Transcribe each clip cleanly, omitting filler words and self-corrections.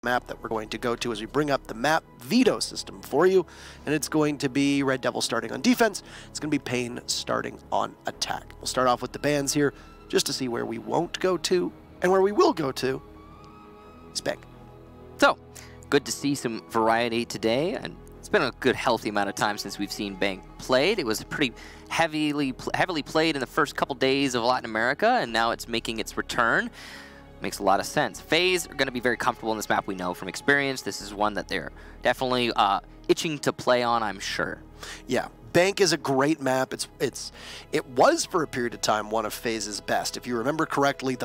map that we're going to go to as we bring up the map veto system for you, and it's going to be Red Devil starting on defense. It's going to be Pain starting on attack. We'll start off with the bans here just to see where we won't go to and where we will go to. It's Bank. So, good to see some variety today, and it's been a good healthy amount of time since we've seen Bank played. It was pretty heavily played in the first couple days of Latin America, and now it's making its return. Makes a lot of sense. FaZe are going to be very comfortable in this map, we know from experience. This is one that they're definitely itching to play on, I'm sure. Yeah, Bank is a great map. It was for a period of time one of FaZe's best. If you remember correctly,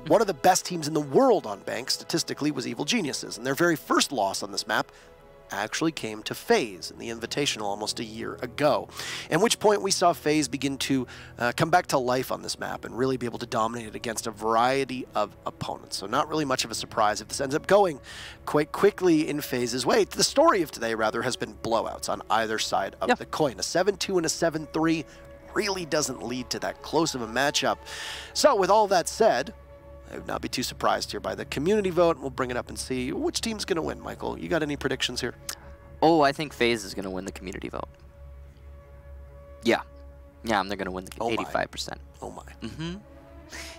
one of the best teams in the world on Bank statistically was Evil Geniuses, and their very first loss on this map actually came to FaZe in the Invitational almost a year ago, at which point we saw FaZe begin to come back to life on this map and really be able to dominate it against a variety of opponents. So not really much of a surprise if this ends up going quite quickly in FaZe's way. The story of today, rather, has been blowouts on either side of the coin. A 7-2 and a 7-3 really doesn't lead to that close of a matchup. So with all that said, I would not be too surprised here by the community vote. We'll bring it up and see which team's going to win. Michael, you got any predictions here? Oh, I think FaZe is going to win the community vote. Yeah. Yeah, they're going to win the 85%. Oh, my. Mm-hmm.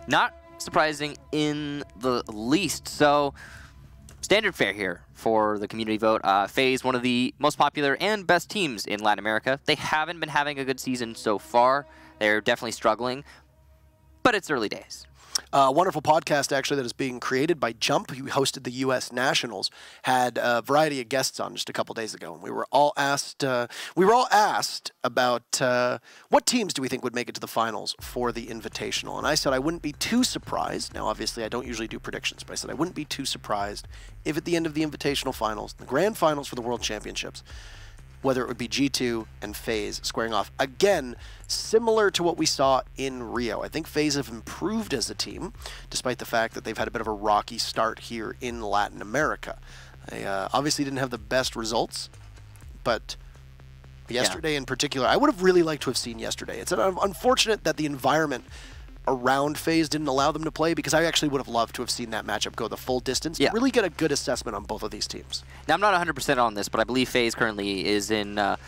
Not surprising in the least. So, standard fare here for the community vote. FaZe, one of the most popular and best teams in Latin America. They haven't been having a good season so far. They're definitely struggling, but it's early days. Wonderful podcast, actually, that is being created by Jump, who hosted the U.S. Nationals, had a variety of guests on just a couple days ago, and we were all asked about what teams do we think would make it to the finals for the Invitational, and I said I wouldn't be too surprised. Now, obviously, I don't usually do predictions, but I said I wouldn't be too surprised if at the end of the Invitational finals, the grand finals for the World Championships, whether it would be G2 and FaZe squaring off. Again, similar to what we saw in Rio. I think FaZe have improved as a team, despite the fact that they've had a bit of a rocky start here in Latin America. They obviously didn't have the best results, but yesterday in particular, I would have really liked to have seen yesterday. It's unfortunate that the environment around FaZe didn't allow them to play, because I actually would have loved to have seen that matchup go the full distance to really get a good assessment on both of these teams. Now, I'm not 100% on this, but I believe FaZe currently is in a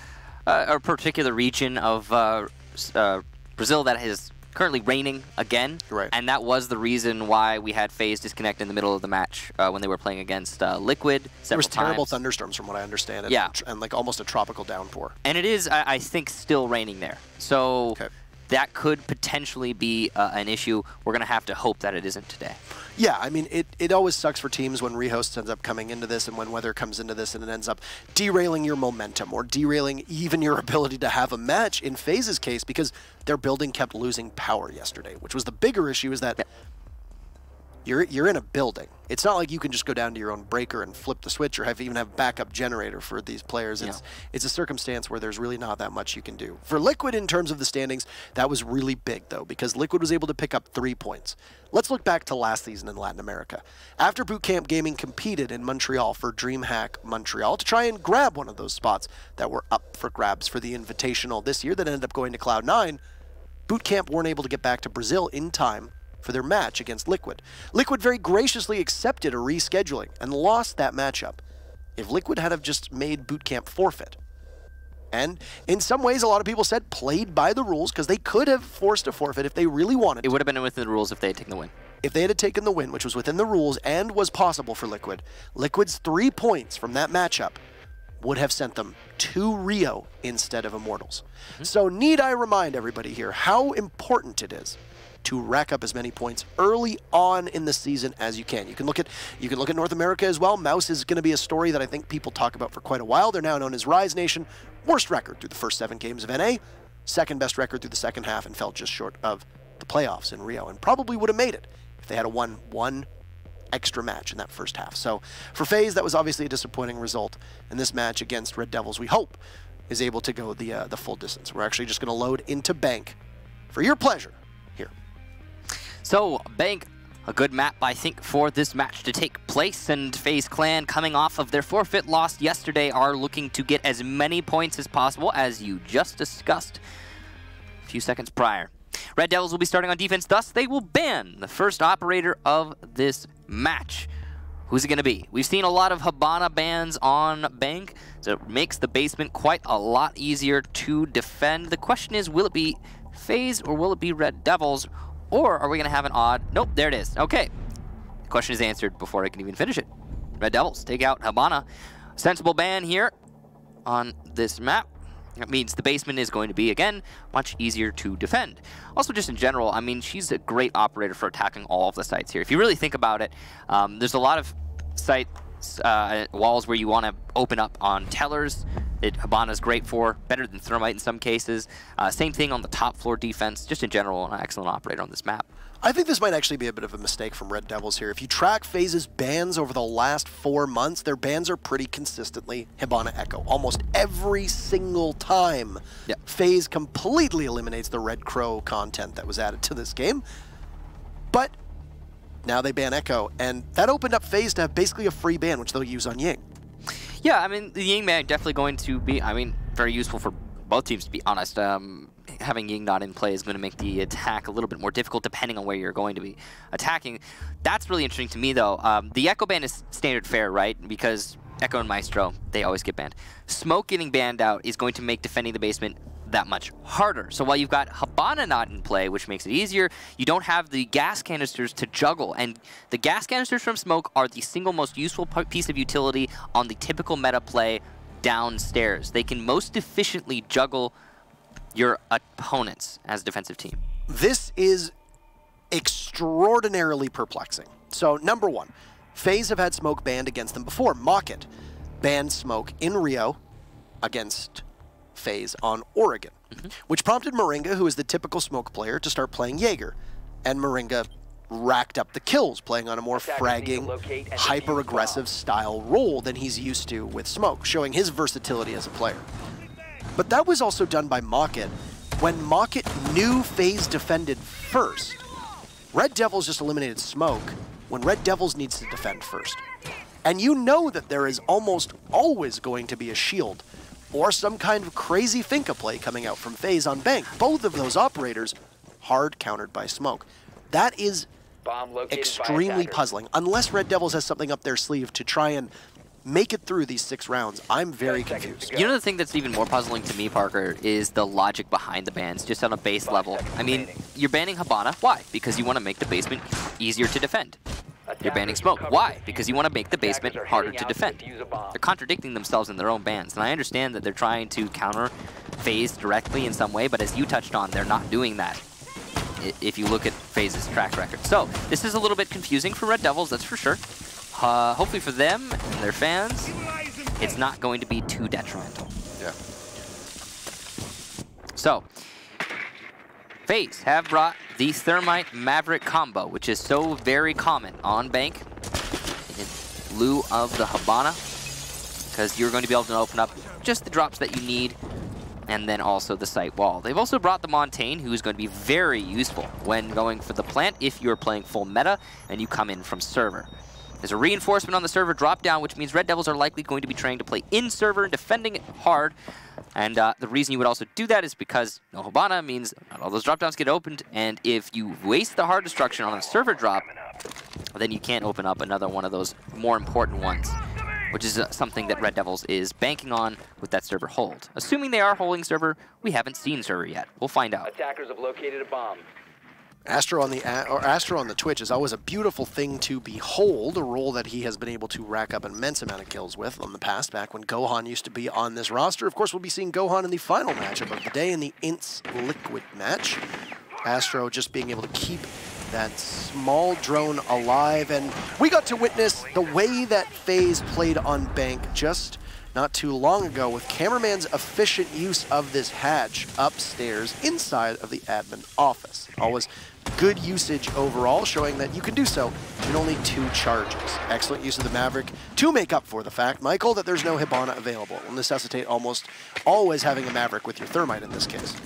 particular region of Brazil that is currently raining again. Right. And that was the reason why we had FaZe disconnect in the middle of the match when they were playing against Liquid several times. There was terrible thunderstorms from what I understand, and like almost a tropical downpour. And it is, I think, still raining there. So that could potentially be an issue. We're going to have to hope that it isn't today. Yeah, I mean, it always sucks for teams when rehosts ends up coming into this and when weather comes into this and it ends up derailing your momentum or derailing even your ability to have a match in FaZe's case, because their building kept losing power yesterday, which was the bigger issue, is that you're in a building. It's not like you can just go down to your own breaker and flip the switch or even have backup generator for these players. It's a circumstance where there's really not that much you can do. For Liquid, in terms of the standings, that was really big, though, because Liquid was able to pick up 3 points. Let's look back to last season in Latin America. After Bootcamp Gaming competed in Montreal for DreamHack Montreal to try and grab one of those spots that were up for grabs for the Invitational this year that ended up going to Cloud9, Bootcamp weren't able to get back to Brazil in time for their match against Liquid. Liquid very graciously accepted a rescheduling and lost that matchup. If Liquid had have just made Bootcamp forfeit, and in some ways a lot of people said played by the rules, because they could have forced a forfeit if they really wanted to. It would have been within the rules if they had taken the win. If they had taken the win, which was within the rules and was possible for Liquid, Liquid's 3 points from that matchup would have sent them to Rio instead of Immortals. So need I remind everybody here how important it is to rack up as many points early on in the season as you can. You can look at North America as well. Mouse is going to be a story that I think people talk about for quite a while. They're now known as Rise Nation. Worst record through the first 7 games of NA, second best record through the second half, and fell just short of the playoffs in Rio, and probably would have made it if they had won one extra match in that first half. So for FaZe, that was obviously a disappointing result, and this match against Red Devils, we hope, is able to go the full distance. We're actually just going to load into Bank for your pleasure here. So, Bank, a good map, I think, for this match to take place, and FaZe Clan, coming off of their forfeit loss yesterday, are looking to get as many points as possible, as you just discussed a few seconds prior. Red Devils will be starting on defense, thus they will ban the first operator of this match. Who's it going to be? We've seen a lot of Hibana bans on Bank, so it makes the basement quite a lot easier to defend. The question is, will it be FaZe or will it be Red Devils? Or are we going to have an odd... Nope, there it is. Okay. The question is answered before I can even finish it. Red Devils take out Hibana. Sensible ban here on this map. That means the basement is going to be, again, much easier to defend. Also, just in general, I mean, she's a great operator for attacking all of the sites here. If you really think about it, there's a lot of sites, walls where you want to open up on tellers. Hibana's great for, better than Thermite in some cases. Same thing on the top floor defense. Just in general, an excellent operator on this map. I think this might actually be a bit of a mistake from Red Devils here. If you track FaZe's bans over the last 4 months, their bans are pretty consistently Hibana Echo. Almost every single time, FaZe completely eliminates the Red Crow content that was added to this game. But now they ban Echo, and that opened up FaZe to have basically a free ban, which they'll use on Ying. Yeah, I mean, the Ying ban definitely going to be, I mean, very useful for both teams, to be honest. Having Ying not in play is going to make the attack a little bit more difficult depending on where you're going to be attacking. That's really interesting to me, though. The Echo ban is standard fare, right? Because Echo and Maestro, they always get banned. Smoke getting banned out is going to make defending the basement that much harder. So while you've got Hibana not in play, which makes it easier, you don't have the gas canisters to juggle. And the gas canisters from Smoke are the single most useful piece of utility on the typical meta play downstairs. They can most efficiently juggle your opponents as a defensive team. This is extraordinarily perplexing. So, number one, FaZe have had Smoke banned against them before. Mocket banned Smoke in Rio against FaZe on Oregon, which prompted Moringa, who is the typical Smoke player, to start playing Jaeger. And Moringa racked up the kills, playing on a more fragging, hyper-aggressive style role than he's used to with Smoke, showing his versatility as a player. But that was also done by Mocket when Mocket knew FaZe defended first. Red Devils just eliminated Smoke when Red Devils needs to defend first. And you know that there is almost always going to be a shield or some kind of crazy Finka play coming out from FaZe on Bank. Both of those operators hard countered by Smoke. That is extremely puzzling. Unless Red Devils has something up their sleeve to try and make it through these 6 rounds, I'm very confused. You know, the thing that's even more puzzling to me, Parker, is the logic behind the bans, just on a base level. I mean, you're banning Hibana. Why? Because you want to make the basement easier to defend. You're banning Smoke. Why? Because you want to make the basement harder to defend. They're contradicting themselves in their own bans. And I understand that they're trying to counter FaZe directly in some way, but as you touched on, they're not doing that if you look at FaZe's track record. So, this is a little bit confusing for Red Devils, that's for sure. Hopefully for them and their fans, it's not going to be too detrimental. Yeah. So, FaZe have brought the Thermite Maverick combo, which is so very common on Bank in lieu of the Hibana, because you're going to be able to open up just the drops that you need, and then also the site wall. They've also brought the Montaigne, who is going to be very useful when going for the plant if you're playing full meta and you come in from server. There's a reinforcement on the server drop down, which means Red Devils are likely going to be trying to play in server and defending it hard. And the reason you would also do that is because no Hibana means not all those drop downs get opened. And if you waste the hard destruction on a server drop, then you can't open up another one of those more important ones, which is something that Red Devils is banking on with that server hold. Assuming they are holding server, we haven't seen server yet. We'll find out. Attackers have located a bomb. Astro on the Twitch is always a beautiful thing to behold, a role that he has been able to rack up an immense amount of kills with in the past, back when Gohan used to be on this roster. Of course, we'll be seeing Gohan in the final matchup of the day in the Ints Liquid match. Astro just being able to keep that small drone alive, and we got to witness the way that FaZe played on Bank just not too long ago with Cameraman's efficient use of this hatch upstairs inside of the admin office. Always good usage overall, showing that you can do so in only 2 charges. Excellent use of the Maverick to make up for the fact, Michael, that there's no Hibana available. It will necessitate almost always having a Maverick with your Thermite in this case.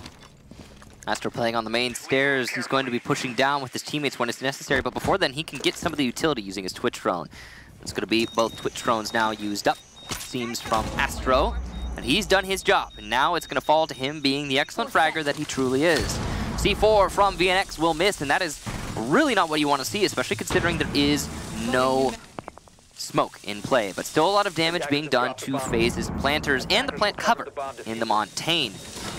Astro playing on the main stairs. He's going to be pushing down with his teammates when it's necessary, but before then he can get some of the utility using his Twitch drone. It's going to be both Twitch drones now used up, it seems, from Astro, and he's done his job, and now it's going to fall to him being the excellent fragger that he truly is. C4 from VNX will miss, and that is really not what you want to see, especially considering there is no smoke in play, but still a lot of damage being done to FaZe's planters and the plant cover in the Montaigne.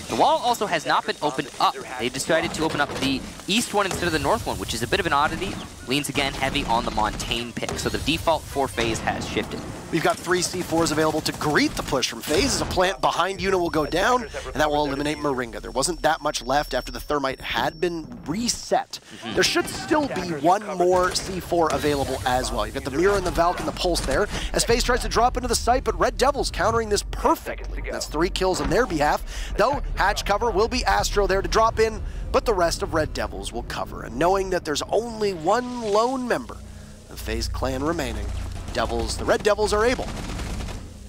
The wall also has not been opened up. They've decided to open up the east one instead of the north one, which is a bit of an oddity. Leans again heavy on the Montaigne pick, so the default for FaZe has shifted. We've got 3 C4s available to greet the push from FaZe as a plant behind Yuna will go down, and that will eliminate Moringa. There wasn't that much left after the Thermite had been reset. There should still be one more C4 available as well. You've got the Mirror and the Valk and the Pulse there, as FaZe tries to drop into the site, but ReD DevilS countering this perfectly. That's 3 kills on their behalf, though hatch cover will be Astro there to drop in, but the rest of ReD DevilS will cover. And knowing that there's only one lone member of FaZe Clan remaining, the ReD DevilS are able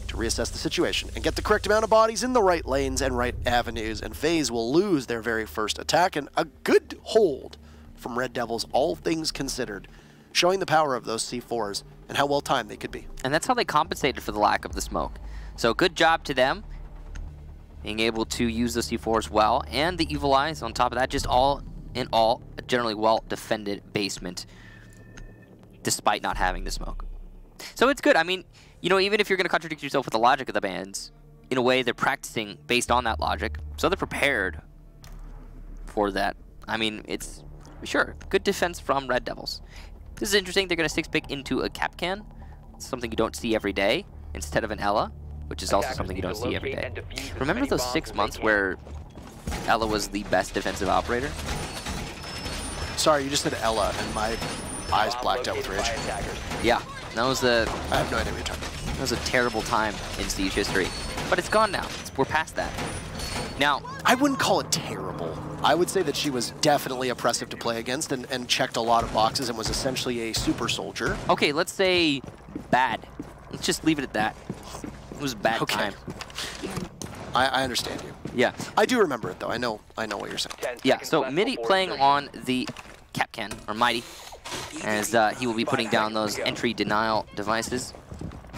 to reassess the situation and get the correct amount of bodies in the right lanes and right avenues, and FaZe will lose their very first attack, and a good hold from ReD DevilS, all things considered, showing the power of those C4s and how well timed they could be. And that's how they compensated for the lack of the smoke. So good job to them, being able to use the C4s well, and the Evil Eyes on top of that, just all in all, a generally well-defended basement, despite not having the smoke. So it's good. I mean, you know, even if you're going to contradict yourself with the logic of the bans, in a way they're practicing based on that logic, so they're prepared for that. I mean, it's, sure, good defense from ReD DevilS. This is interesting. They're going to 6-pick into a Capcan, something you don't see every day, instead of an Ella, which is also something you don't see every day. Remember those 6 months where Ella was the best defensive operator? Sorry, you just said Ella, and my eyes blacked out with rage. Yeah, that was I have no idea what you're talking about. That was a terrible time in Siege history. But it's gone now. We're past that. Now, I wouldn't call it terrible. I would say that she was definitely oppressive to play against and checked a lot of boxes and was essentially a super soldier. Okay, let's say bad. Let's just leave it at that. It was a bad time. I understand you. Yeah. I do remember it, though. I know what you're saying. Yeah, so Midi playing on the Capcan, or Mighty, as he will be putting down those entry denial devices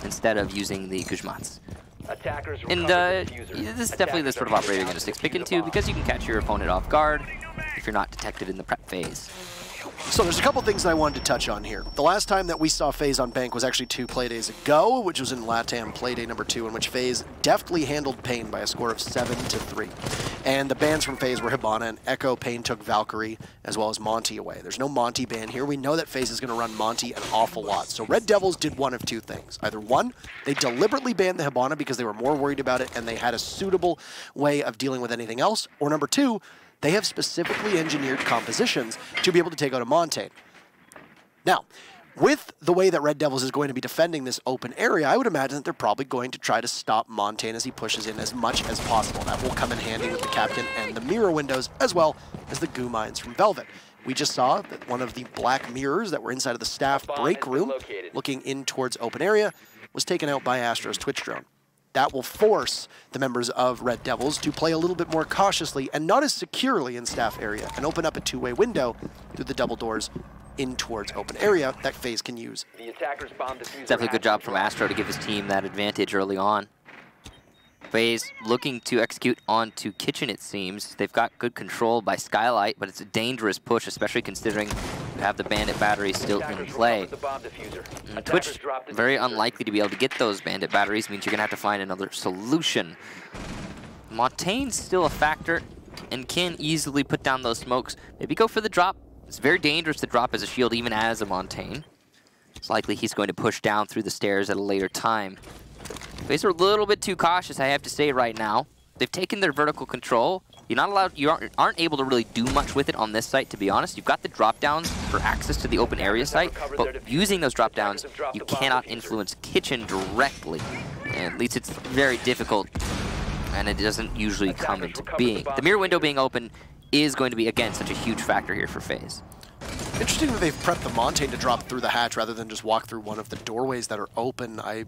instead of using the Kujmats. And this is definitely the sort of operator you're going to 6-pick into, because you can catch your opponent off guard if you're not detected in the prep phase. So there's a couple things that I wanted to touch on here. The last time that we saw FaZe on Bank was actually 2 playdays ago, which was in LATAM playday number 2, in which FaZe deftly handled Pain by a score of 7-3. And the bans from FaZe were Hibana and Echo. Pain took Valkyrie, as well as Monty away. There's no Monty ban here. We know that FaZe is going to run Monty an awful lot. So ReD DevilS did one of 2 things. Either one, they deliberately banned the Hibana because they were more worried about it and they had a suitable way of dealing with anything else, or number 2, they have specifically engineered compositions to be able to take out a Montaigne. Now, with the way that ReD DevilS is going to be defending this open area, I would imagine that they're probably going to try to stop Montaigne as he pushes in as much as possible. That will come in handy with the Captain and the mirror windows, as well as the goo mines from Velvet. We just saw that one of the black mirrors that were inside of the staff break room, looking in towards open area, was taken out by Astro's Twitch drone. That will force the members of ReD DevilS to play a little bit more cautiously and not as securely in staff area, and open up a 2-way window through the double doors in towards open area that FaZe can use. Definitely a good job from Astro to give his team that advantage early on. FaZe looking to execute onto Kitchen, it seems. They've got good control by Skylight, but it's a dangerous push, especially considering you have the Bandit batteries still in play. And Twitch, very unlikely to be able to get those Bandit batteries, means you're going to have to find another solution. Montaigne's still a factor and can easily put down those smokes. Maybe go for the drop. It's very dangerous to drop as a shield, even as a Montaigne. It's likely he's going to push down through the stairs at a later time. FaZe are a little bit too cautious, I have to say, right now. They've taken their vertical control. You're not allowed, you aren't able to really do much with it on this site, to be honest. You've got the drop downs for access to the open area site, but using those drop downs, you cannot influence Kitchen directly. And at least it's very difficult, and it doesn't usually come into being. The mirror window being open is going to be, again, such a huge factor here for FaZe. Interesting that they've prepped the Montaigne to drop through the hatch rather than just walk through one of the doorways that are open. I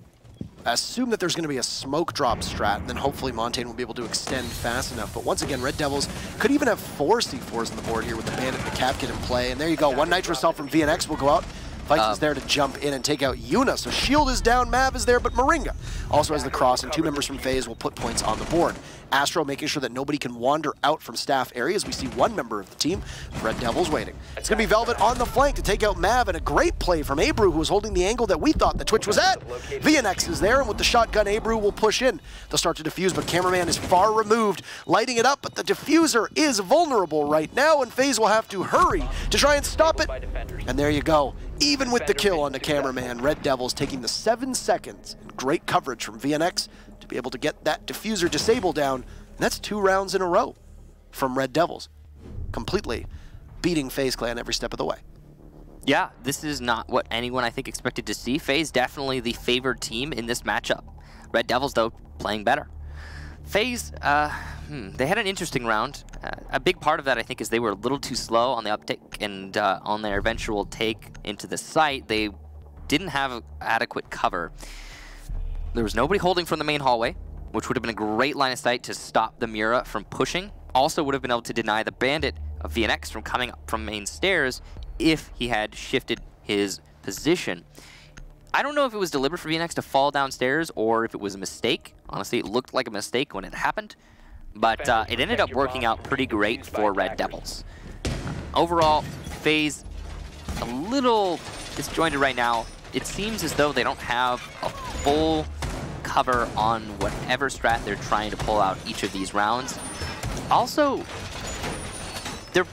assume that there's going to be a smoke drop strat, and then hopefully Montaigne will be able to extend fast enough. But once again, ReD DevilS could even have 4 C4s on the board here with the Bandit and the Capkin in play. And there you go, one Nitro Cell from VNX will go out. Vikes is there to jump in and take out Yuna. So Shield is down, Mav is there, but Moringa also has the cross, and 2 members from FaZe will put points on the board. Astro making sure that nobody can wander out from staff areas. We see 1 member of the team, Red Devils, waiting. It's going to be Velvet on the flank to take out Mav, and a great play from Abreu, who was holding the angle that we thought the Twitch was at. VNX is there, and with the shotgun, Abreu will push in. They'll start to defuse, but Cameraman is far removed, lighting it up, but the diffuser is vulnerable right now, and FaZe will have to hurry to try and stop it. And there you go. Even with the kill on the Cameraman, Red Devils taking the 7 seconds. Great coverage from VNX to be able to get that diffuser disabled down. And that's 2 rounds in a row from Red Devils, completely beating FaZe Clan every step of the way. Yeah, this is not what anyone, I think, expected to see. FaZe definitely the favored team in this matchup. Red Devils, though, playing better. FaZe, they had an interesting round. A big part of that, I think, is they were a little too slow on the uptick, and on their eventual take into the site, they didn't have adequate cover. There was nobody holding from the main hallway, which would have been a great line of sight to stop the Mura from pushing. Also would have been able to deny the Bandit of VNX from coming up from main stairs if he had shifted his position. I don't know if it was deliberate for VNX to fall downstairs or if it was a mistake. Honestly, it looked like a mistake when it happened, but it ended up working out pretty great for Red Devils. Overall, FaZe a little disjointed right now. It seems as though they don't have a full cover on whatever strat they're trying to pull out each of these rounds. Also, they're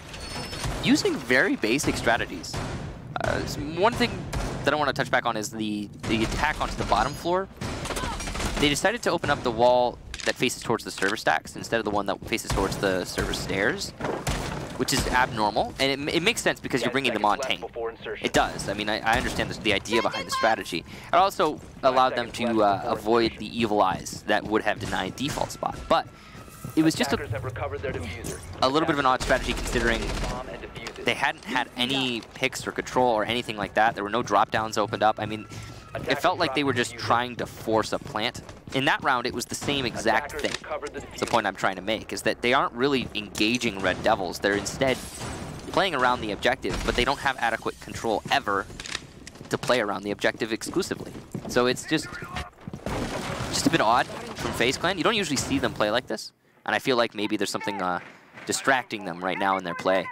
using very basic strategies. One thing that I want to touch back on is the attack onto the bottom floor. They decided to open up the wall that faces towards the server stacks instead of the one that faces towards the server stairs, which is abnormal, and it makes sense because you're bringing them on tank. It does. I mean, I understand the idea behind the strategy. It also allowed them to avoid the evil eyes that would have denied default spot, but it was just a little bit of an odd strategy considering they hadn't had any picks or control or anything like that. There were no drop downs opened up. I mean, it felt like they were just trying to force a plant. In that round, it was the same exact thing. That's the point I'm trying to make, is that they aren't really engaging Red Devils. They're instead playing around the objective, but they don't have adequate control ever to play around the objective exclusively. So it's just a bit odd from FaZe Clan. You don't usually see them play like this, and I feel like maybe there's something distracting them right now in their play.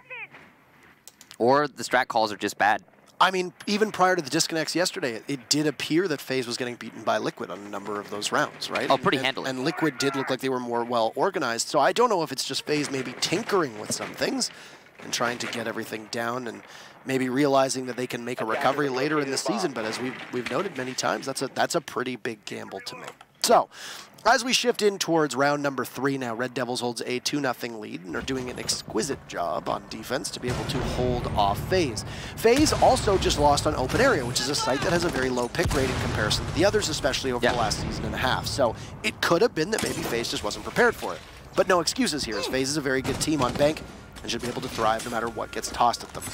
Or the strat calls are just bad. I mean, even prior to the disconnects yesterday, it did appear that FaZe was getting beaten by Liquid on a number of those rounds, right? Oh, pretty handily. And Liquid did look like they were more well-organized, so I don't know if it's just FaZe maybe tinkering with some things and trying to get everything down and maybe realizing that they can make a recovery later in the season, but as we've noted many times, that's a pretty big gamble to make. So, as we shift in towards round number 3 now, Red Devils holds a 2-0 lead and are doing an exquisite job on defense to be able to hold off FaZe. FaZe also just lost on Open Area, which is a site that has a very low pick rate in comparison to the others, especially over the last season and a half. So it could have been that maybe FaZe just wasn't prepared for it. But no excuses here, as FaZe is a very good team on Bank and should be able to thrive no matter what gets tossed at them.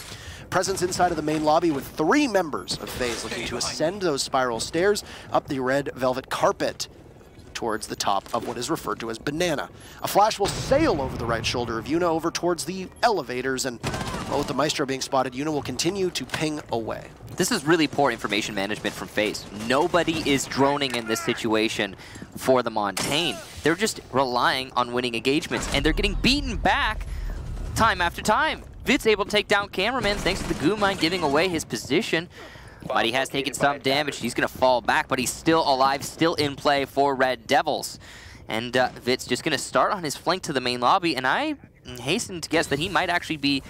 Presence inside of the main lobby with 3 members of FaZe looking to ascend those spiral stairs up the red velvet carpet towards the top of what is referred to as Banana. A flash will sail over the right shoulder of Yuna over towards the elevators, and well, with the Maestro being spotted, Yuna will continue to ping away. This is really poor information management from FaZe. Nobody is droning in this situation for the Montaigne. They're just relying on winning engagements, and they're getting beaten back time after time. Vit's able to take down Cameraman thanks to the Goo Mine giving away his position. But he has taken some damage. He's going to fall back, but he's still alive, still in play for Red Devils. And Vit's just going to start on his flank to the main lobby, and I hasten to guess that he might actually be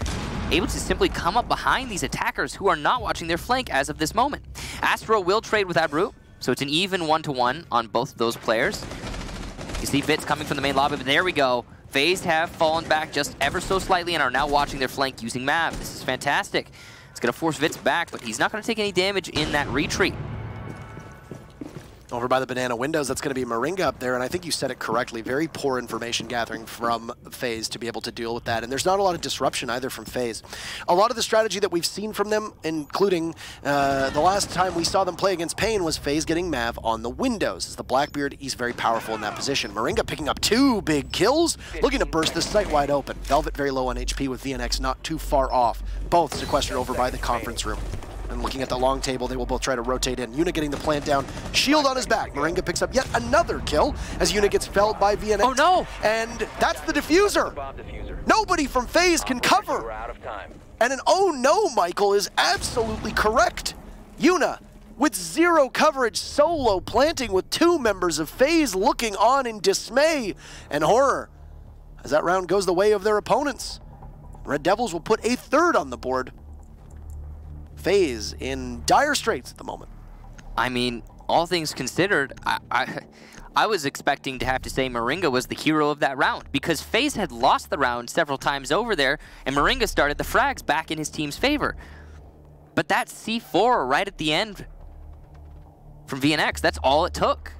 able to simply come up behind these attackers who are not watching their flank as of this moment. Astro will trade with Abreu, so it's an even 1-to-1 on both of those players. You see Vit's coming from the main lobby, but there we go. FaZe have fallen back just ever so slightly and are now watching their flank using Mav. This is fantastic. It's going to force Vit's back, but he's not going to take any damage in that retreat. Over by the banana windows, that's going to be Moringa up there, and I think you said it correctly. Very poor information gathering from FaZe to be able to deal with that, and there's not a lot of disruption either from FaZe. A lot of the strategy that we've seen from them, including the last time we saw them play against Pain, was FaZe getting Mav on the windows. As the Blackbeard, he's very powerful in that position. Moringa picking up 2 big kills, looking to burst this site wide open. Velvet very low on HP with VNX not too far off. Both sequestered over by the conference room. And looking at the long table, they will both try to rotate in. Yuna getting the plant down, shield on his back. Moringa picks up yet another kill as Yuna gets felled by VNX. Oh no! And that's the diffuser. Nobody from FaZe can cover. And an oh no, Michael, is absolutely correct. Yuna, with zero coverage, solo planting with 2 members of FaZe looking on in dismay and horror as that round goes the way of their opponents. Red Devils will put a 3rd on the board. FaZe in dire straits at the moment. I mean, all things considered, I was expecting to have to say Moringa was the hero of that round because FaZe had lost the round several times over there and Moringa started the frags back in his team's favor. But that C4 right at the end from VNX, that's all it took.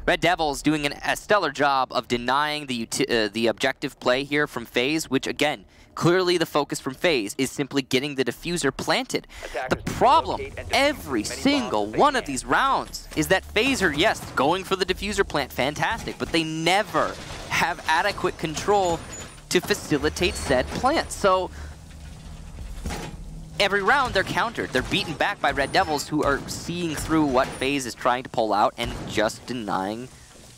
Red Devils doing a stellar job of denying the objective play here from FaZe, which again, clearly the focus from FaZe is simply getting the diffuser planted. The problem every single one of these rounds is that FaZe are, yes, going for the diffuser plant, fantastic, but they never have adequate control to facilitate said plant. So every round they're countered. They're beaten back by Red Devils who are seeing through what FaZe is trying to pull out and just denying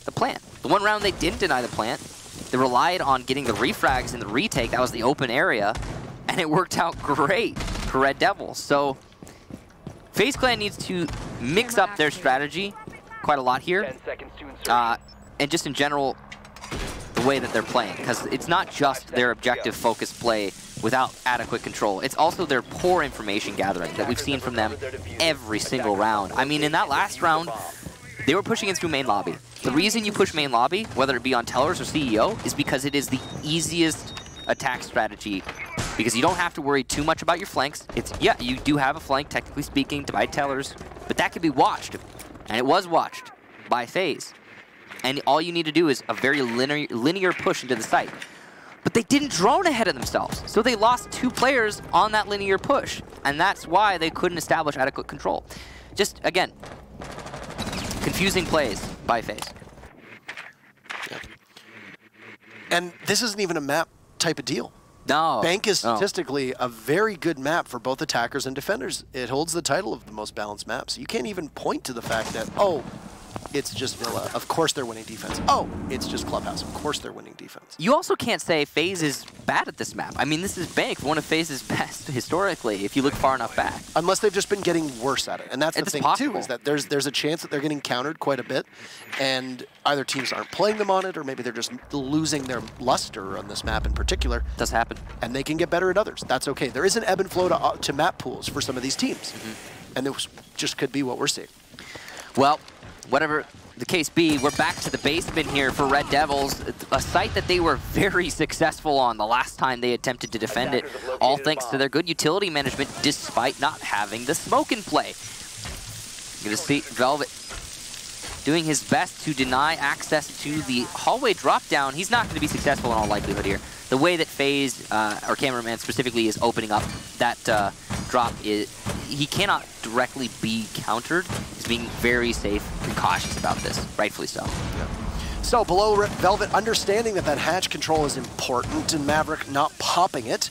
the plant. The one round they didn't deny the plant, they relied on getting the refrags in the retake. That was the open area, and it worked out great for Red Devils. So FaZe Clan needs to mix up their strategy quite a lot here, and just in general, the way that they're playing, because it's not just their objective-focused play without adequate control. It's also their poor information gathering that we've seen from them every single round. I mean, in that last round, they were pushing in through main lobby. The reason you push main lobby, whether it be on Tellers or CEO, is because it is the easiest attack strategy because you don't have to worry too much about your flanks. It's, yeah, you do have a flank, technically speaking, by Tellers, but that can be watched, and it was watched by FaZe. And all you need to do is a very linear push into the site. But they didn't drone ahead of themselves, so they lost 2 players on that linear push, and that's why they couldn't establish adequate control. Just, again, confusing plays by FaZe. Yeah. And this isn't even a map type of deal. No. Bank is statistically a very good map for both attackers and defenders. It holds the title of the most balanced map, so you can't even point to the fact that, oh, it's just Villa. Of course they're winning defense. Oh, it's just Clubhouse. Of course they're winning defense. You also can't say FaZe is bad at this map. I mean, this is Bank, one of FaZe's best historically, if you look far enough back. Unless they've just been getting worse at it. And that's the thing, too, is that there's a chance that they're getting countered quite a bit, and either teams aren't playing them on it, or maybe they're just losing their luster on this map in particular. Does happen. And they can get better at others. That's okay. There is an ebb and flow to map pools for some of these teams. And this just could be what we're seeing. Well, whatever the case be, we're back to the basement here for Red Devils, a site that they were very successful on the last time they attempted to defend it, all thanks to their good utility management despite not having the smoke in play. You're going to see Velvet doing his best to deny access to the hallway drop down. He's not going to be successful in all likelihood here. The way that FaZe, or Cameraman specifically, is opening up that drop, he cannot directly be countered. He's being very safe and cautious about this, rightfully so. Yeah. So below Velvet, understanding that hatch control is important and Maverick not popping it.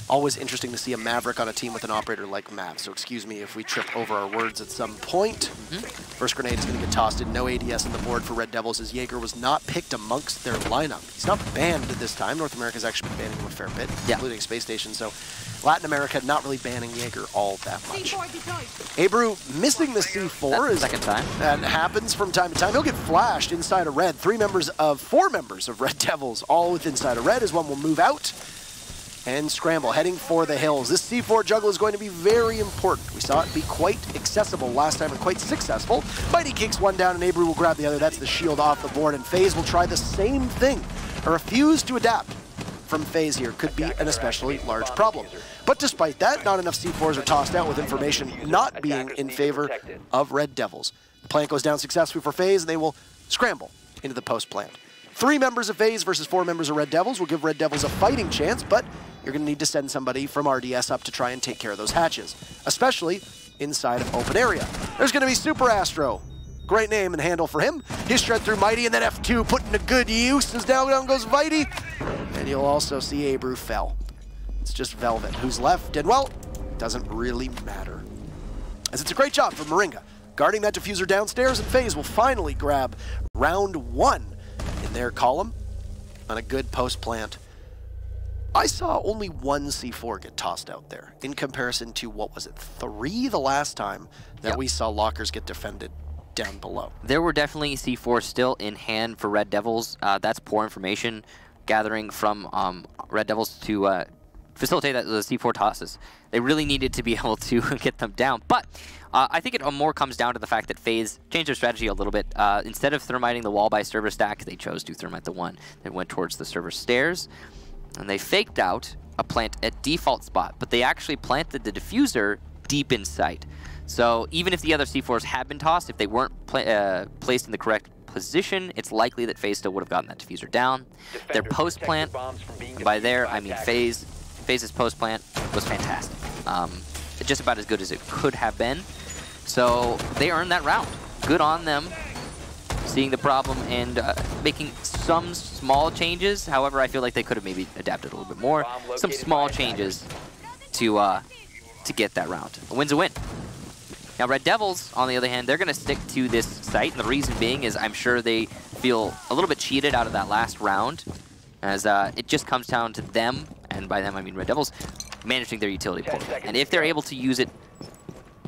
Always interesting to see a Maverick on a team with an operator like Mav. So excuse me if we trip over our words at some point. First grenade is going to get tossed in. No ADS on the board for Red Devils as Jaeger was not picked amongst their lineup. He's not banned this time. North America's actually been banning him a fair bit, including Space Station. So Latin America not really banning Jaeger all that much. Abreu missing the C4 is second time. That happens from time to time. He'll get flashed inside of Red. 4 members of Red Devils all with inside of Red as one will move out and scramble, heading for the hills. This C4 juggle is going to be very important. We saw it be quite accessible last time and quite successful. Mighty kicks one down and Abreu will grab the other. That's the shield off the board, and FaZe will try the same thing. A refuse to adapt from FaZe here could be an especially large problem. But despite that, not enough C4s are tossed out with information not being in favor of Red Devils. The plant goes down successfully for FaZe and they will scramble into the post plant. 3 members of FaZe versus 4 members of Red Devils will give Red Devils a fighting chance, but you're going to need to send somebody from RDS up to try and take care of those hatches, especially inside of open area. There's going to be Super Astro. Great name and handle for him. His shred through Mighty, and then F2 put into good use as down goes Mighty. And you'll also see Abreu fell. It's just Velvet who's left, and well, doesn't really matter. As it's a great job for Moringa, guarding that diffuser downstairs, and FaZe will finally grab round 1 in their column on a good post plant. I saw only 1 C4 get tossed out there in comparison to, what was it, 3 the last time that we saw lockers get defended down below. There were definitely C4 still in hand for Red DevilS. That's poor information gathering from Red DevilS to facilitate the C4 tosses. They really needed to be able to get them down. But I think it more comes down to the fact that FaZe changed their strategy a little bit. Instead of thermiting the wall by server stack, they chose to thermite the one that went towards the server stairs. And they faked out a plant at default spot, but they actually planted the diffuser deep in sight. So even if the other C4s had been tossed, if they weren't placed in the correct position, it's likely that FaZe still would have gotten that diffuser down. Their post plant, by there I mean FaZe's post plant was fantastic. Just about as good as it could have been. So they earned that round. Good on them, seeing the problem and making some small changes. However, I feel like they could have maybe adapted a little bit more. Some small changes to get that round. A win's a win. Now, Red DevilS, on the other hand, they're going to stick to this site, and the reason being is I'm sure they feel a little bit cheated out of that last round, as it just comes down to them, and by them I mean Red DevilS, managing their utility portal. And if they're able to use it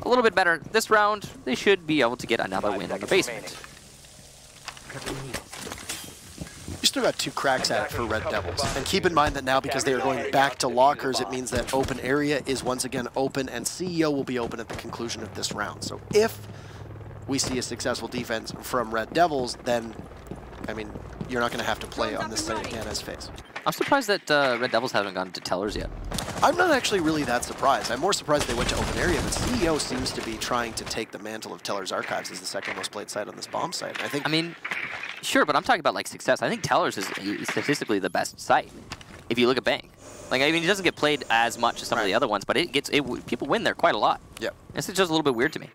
a little bit better this round, they should be able to get another win on the basement. You still got 2 cracks at it for Red DevilS. And keep in mind that now, because they are going back to lockers, it means that open area is once again open, and CEO will be open at the conclusion of this round. So if we see a successful defense from Red DevilS, then, I mean, you're not going to have to play on this site again as FaZe. I'm surprised that Red DevilS haven't gone to tellers yet. I'm not actually really that surprised. I'm more surprised they went to open area, but CEO seems to be trying to take the mantle of Teller's Archives as the second most played site on this bomb site. I mean, sure, but I'm talking about like success. I think Tellers is statistically the best site if you look at Bang. Like, I mean, it doesn't get played as much as some of the other ones, but people win there quite a lot. Yeah. It's just a little bit weird to me.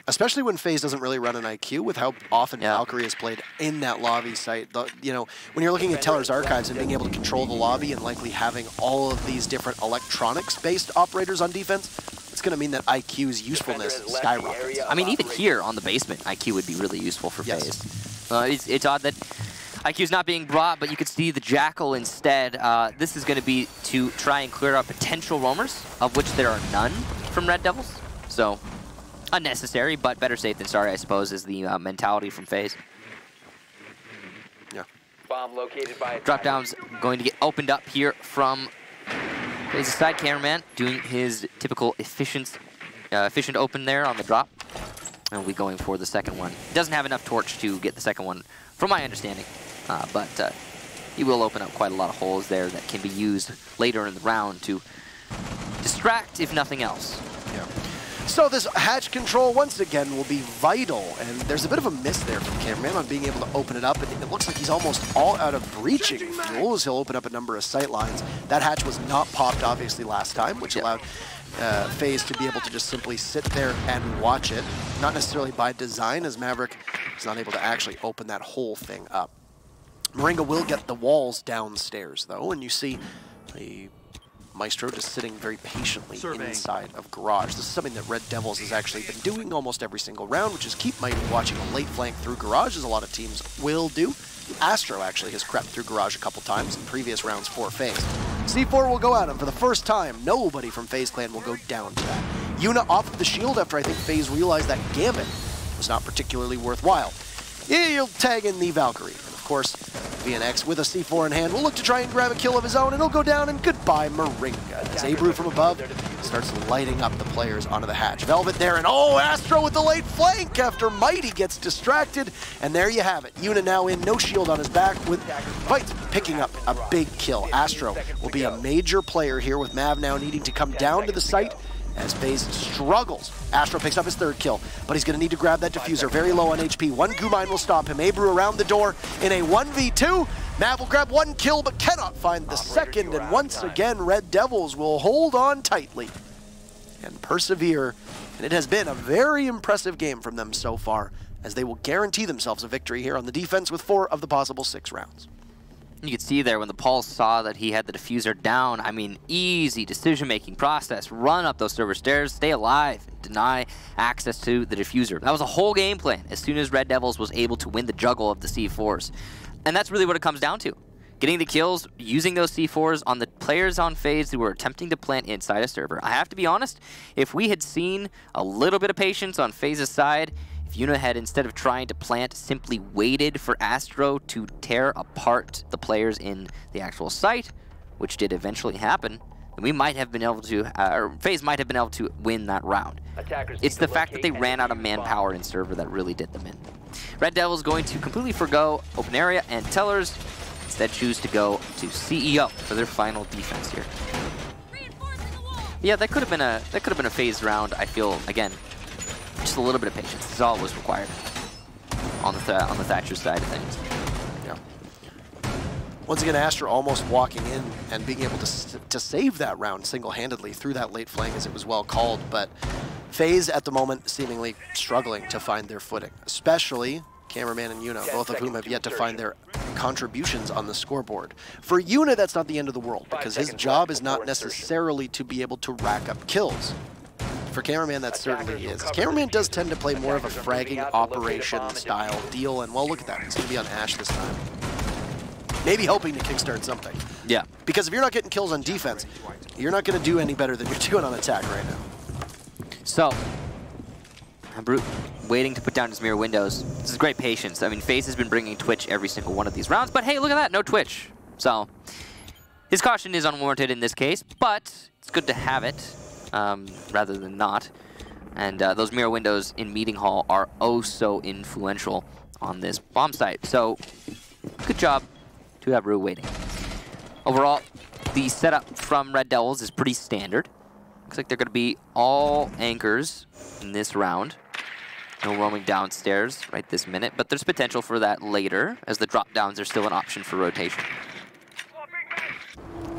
Especially when FaZe doesn't really run an IQ with how often Valkyrie is played in that lobby site. You know, when you're looking at Teller's Archives and being able to control the lobby and likely having all of these different electronics-based operators on defense, it's going to mean that IQ's usefulness skyrockets. I mean, even here on the basement, IQ would be really useful for FaZe. It's odd that IQ's not being brought, but you could see the Jackal instead. This is going to be to try and clear up potential roamers, of which there are none from Red DevilS. So, unnecessary, but better safe than sorry, I suppose, is the mentality from FaZe. Yeah. Bomb located by Drop down's going to get opened up here from FaZe's side cameraman, doing his typical efficient open there on the drop. And we'll be going for the second one. Doesn't have enough torch to get the second one, from my understanding. But he will open up quite a lot of holes there that can be used later in the round to distract, if nothing else. Yeah. So this hatch control, once again, will be vital, and there's a bit of a miss there from cameraman on being able to open it up, and it looks like he's almost all out of breaching fuel as he'll open up a number of sight lines. That hatch was not popped, obviously, last time, which allowed FaZe to be able to just simply sit there and watch it, not necessarily by design, as Maverick is not able to actually open that whole thing up. Moringa will get the walls downstairs, though, and you see a Maestro just sitting very patiently inside of Garage. This is something that Red DevilS has actually been doing almost every single round, which is keep Mighty watching a late flank through Garage, as a lot of teams will do. Astro actually has crept through Garage a couple times in previous rounds for FaZe. C4 will go at him for the first time. Nobody from FaZe Clan will go down to that. Yuna off the shield after I think FaZe realized that Gambit was not particularly worthwhile. He'll tag in the Valkyrie. And of course, VNX with a C4 in hand will look to try and grab a kill of his own, and he'll go down, and goodbye Moringa. As Abru from above starts lighting up the players onto the hatch. Velvet there, and oh, Astro with the late flank after Mighty gets distracted, and there you have it. Yuna now in, no shield on his back, with Fights picking up a big kill. Astro will be a major player here, with Mav now needing to come down to the site as FaZe struggles. Astro picks up his third kill, but he's going to need to grab that diffuser. Very low on HP. One goo mine will stop him. Abru around the door in a 1v2. Mav will grab one kill, but cannot find the second. And once again, Red DevilS will hold on tightly and persevere. And it has been a very impressive game from them so far, as they will guarantee themselves a victory here on the defense with 4 of the possible 6 rounds. You could see there when the Pulse saw that he had the diffuser down, I mean, easy decision-making process. Run up those server stairs, stay alive, and deny access to the diffuser. That was a whole game plan as soon as Red DevilS was able to win the juggle of the C4s. And that's really what it comes down to. Getting the kills, using those C4s on the players on FaZe who were attempting to plant inside a server. I have to be honest, if we had seen a little bit of patience on FaZe's side, if Yuna had, instead of trying to plant, simply waited for Astro to tear apart the players in the actual site, which did eventually happen, then we might have been able to, or FaZe might have been able to win that round. It's the fact that they ran out of manpower in server that really did them in. Red DevilS going to completely forgo open area and tellers, instead choose to go to CEO for their final defense here. Yeah, that could have been a FaZe round. I feel, again, just a little bit of patience is all was required on the Thatcher side of things. Yeah. Once again, Astra almost walking in and being able to save that round single-handedly through that late flank as it was well called, but FaZe at the moment seemingly struggling to find their footing, especially Cameraman and Yuna, both of whom have yet to find their contributions on the scoreboard. For Yuna, that's not the end of the world, because his job is not necessarily to be able to rack up kills. For Cameraman, that certainly is. Cameraman does tend to play more of a fragging operation style deal, and well, look at that. He's going to be on Ash this time. Maybe hoping to kickstart something. Yeah. Because if you're not getting kills on defense, you're not going to do any better than you're doing on attack right now. So, Brute waiting to put down his mirror windows. This is great patience. I mean, FaZe has been bringing Twitch every single one of these rounds, but hey, look at that, no Twitch. So, his caution is unwarranted in this case, but it's good to have it rather than not. And those mirror windows in Meeting Hall are oh so influential on this bomb site. So, good job to have Rue waiting. Overall, the setup from Red DevilS is pretty standard. Looks like they're going to be all anchors in this round. No roaming downstairs right this minute, but there's potential for that later, as the drop downs are still an option for rotation.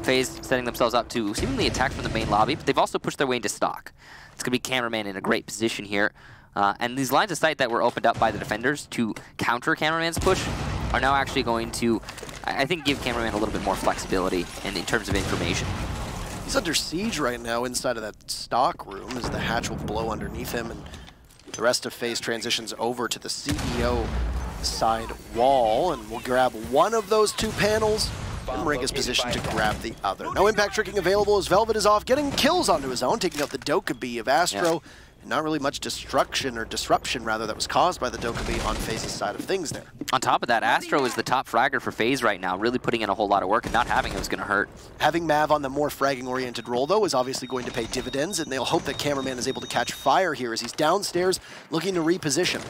FaZe setting themselves up to seemingly attack from the main lobby, but they've also pushed their way into stock. It's going to be Cameraman in a great position here. And these lines of sight that were opened up by the defenders to counter Cameraman's push are now actually going to, I think, give Cameraman a little bit more flexibility in terms of information. He's under siege right now inside of that stock room as the hatch will blow underneath him, and the rest of FaZe transitions over to the CEO side wall, and we'll grab one of those two panels, and Ring is positioned to grab the other. No impact tricking available as Velvet is off, getting kills onto his own, taking out the Dokkaebi of Astro. Yeah. And not really much destruction, or disruption rather, that was caused by the Dokkaebi on FaZe's side of things there. On top of that, Astro is the top fragger for FaZe right now, really putting in a whole lot of work, and not having it was going to hurt. Having Mav on the more fragging-oriented role, though, is obviously going to pay dividends, and they'll hope that Cameraman is able to catch fire here as he's downstairs looking to reposition.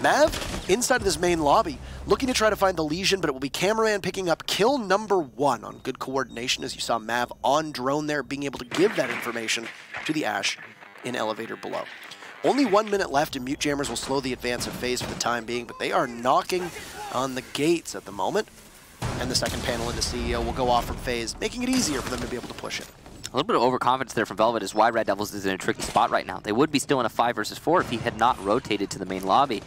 Mav, inside of this main lobby, looking to try to find the Legion, but it will be Cameraman picking up kill number 1 on good coordination, as you saw Mav on drone there, being able to give that information to the Ash in elevator below. Only 1 minute left, and Mute Jammers will slow the advance of FaZe for the time being, but they are knocking on the gates at the moment. And the second panel into CEO will go off from FaZe, making it easier for them to be able to push it. A little bit of overconfidence there from Velvet is why Red DevilS is in a tricky spot right now. They would be still in a 5 versus 4 if he had not rotated to the main lobby.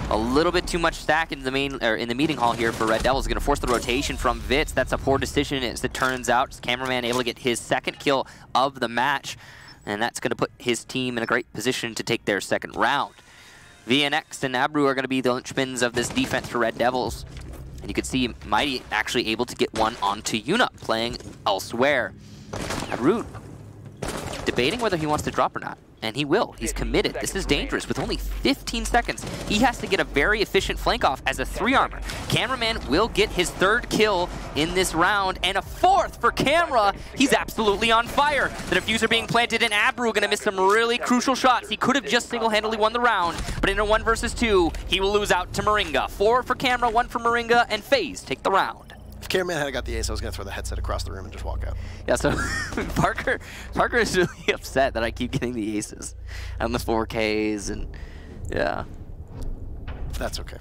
A little bit too much stack in the meeting hall here for Red DevilS. Going to force the rotation from Vitz. That's a poor decision as it turns out. Cameraman able to get his second kill of the match. And that's going to put his team in a great position to take their second round. VNX and Abru are going to be the linchpins of this defense for Red DevilS. And you can see Mighty actually able to get one onto Yuna, playing elsewhere. Abru debating whether he wants to drop or not. And he will. He's committed. This is dangerous. With only 15 seconds, he has to get a very efficient flank off as a 3-armor. Cameraman will get his 3rd kill in this round, and a 4th for Camera. He's absolutely on fire. The diffuser being planted, and Abru going to miss some really crucial shots. He could have just single-handedly won the round, but in a 1 versus 2, he will lose out to Moringa. 4 for Camera, 1 for Moringa, and FaZe take the round. If Cameraman had got the ace, I was going to throw the headset across the room and just walk out. Yeah, so Parker is really upset that I keep getting the aces and the 4Ks, and yeah. That's okay.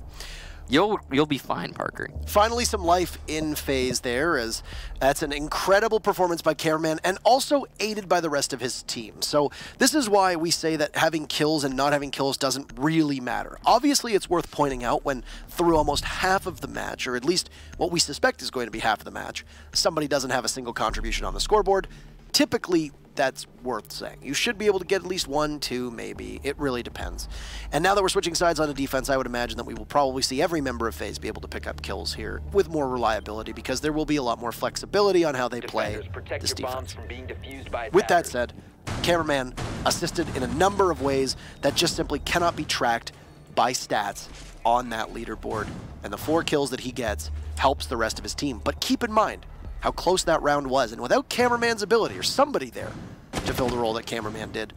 You'll be fine, Parker. Finally, some life in FaZe there, as that's an incredible performance by Cameraman and also aided by the rest of his team. So this is why we say that having kills and not having kills doesn't really matter. Obviously, it's worth pointing out when through almost half of the match, or at least what we suspect is going to be half of the match, somebody doesn't have a single contribution on the scoreboard. Typically, that's worth saying. You should be able to get at least 1, 2, maybe. It really depends. And now that we're switching sides on the defense, I would imagine that we will probably see every member of FaZe be able to pick up kills here with more reliability, because there will be a lot more flexibility on how they play this defense. With that said, Cameraman assisted in a number of ways that just simply cannot be tracked by stats on that leaderboard, and the 4 kills that he gets helps the rest of his team. But keep in mind how close that round was, and without Cameraman's ability, or somebody there to fill the role that Cameraman did,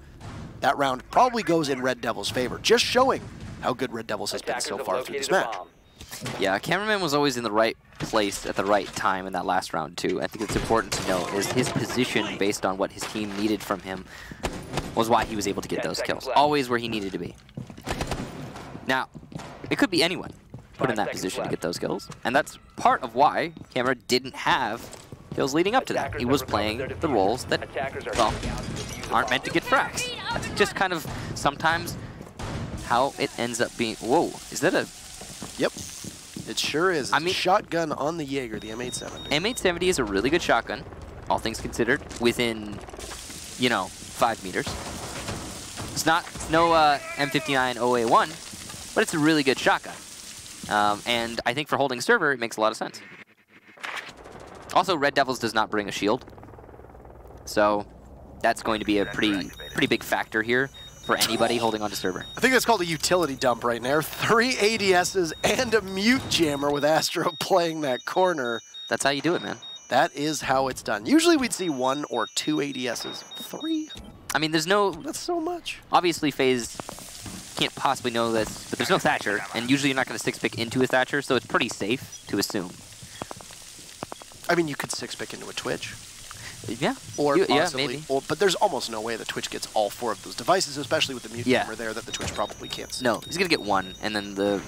that round probably goes in Red Devil's favor, just showing how good Red Devils has been so far through this match. Yeah, Cameraman was always in the right place at the right time in that last round too. I think it's important to note is his position based on what his team needed from him was why he was able to get those kills. Always where he needed to be. Now, it could be anyone put in that position to get those kills, and that's part of why Camera didn't have kills leading up to that. He was playing the roles that, well, aren't meant to get frags. That's just kind of sometimes how it ends up being. Whoa, is that a... Yep, it sure is. It's a shotgun on the Jaeger, the M870. M870 is a really good shotgun, all things considered, within, you know, 5 meters. It's not no M59 OA1, but it's a really good shotgun. And I think for holding server, it makes a lot of sense. Also, Red Devils does not bring a shield, so that's going to be a pretty big factor here for anybody holding onto server. I think that's called a utility dump right there. 3 ADSs and a mute jammer with Astro playing that corner. That's how you do it, man. That is how it's done. Usually we'd see 1 or 2 ADSs. 3? I mean, there's no... That's so much. Obviously, FaZe can't possibly know this, but there's no Thatcher, and usually you're not going to 6-pick into a Thatcher, so it's pretty safe to assume. I mean, you could 6-pick into a Twitch. Yeah. Or possibly, yeah, maybe. But there's almost no way that Twitch gets all 4 of those devices, especially with the mute jammer there that the Twitch probably can't see. No, he's going to get 1, and then the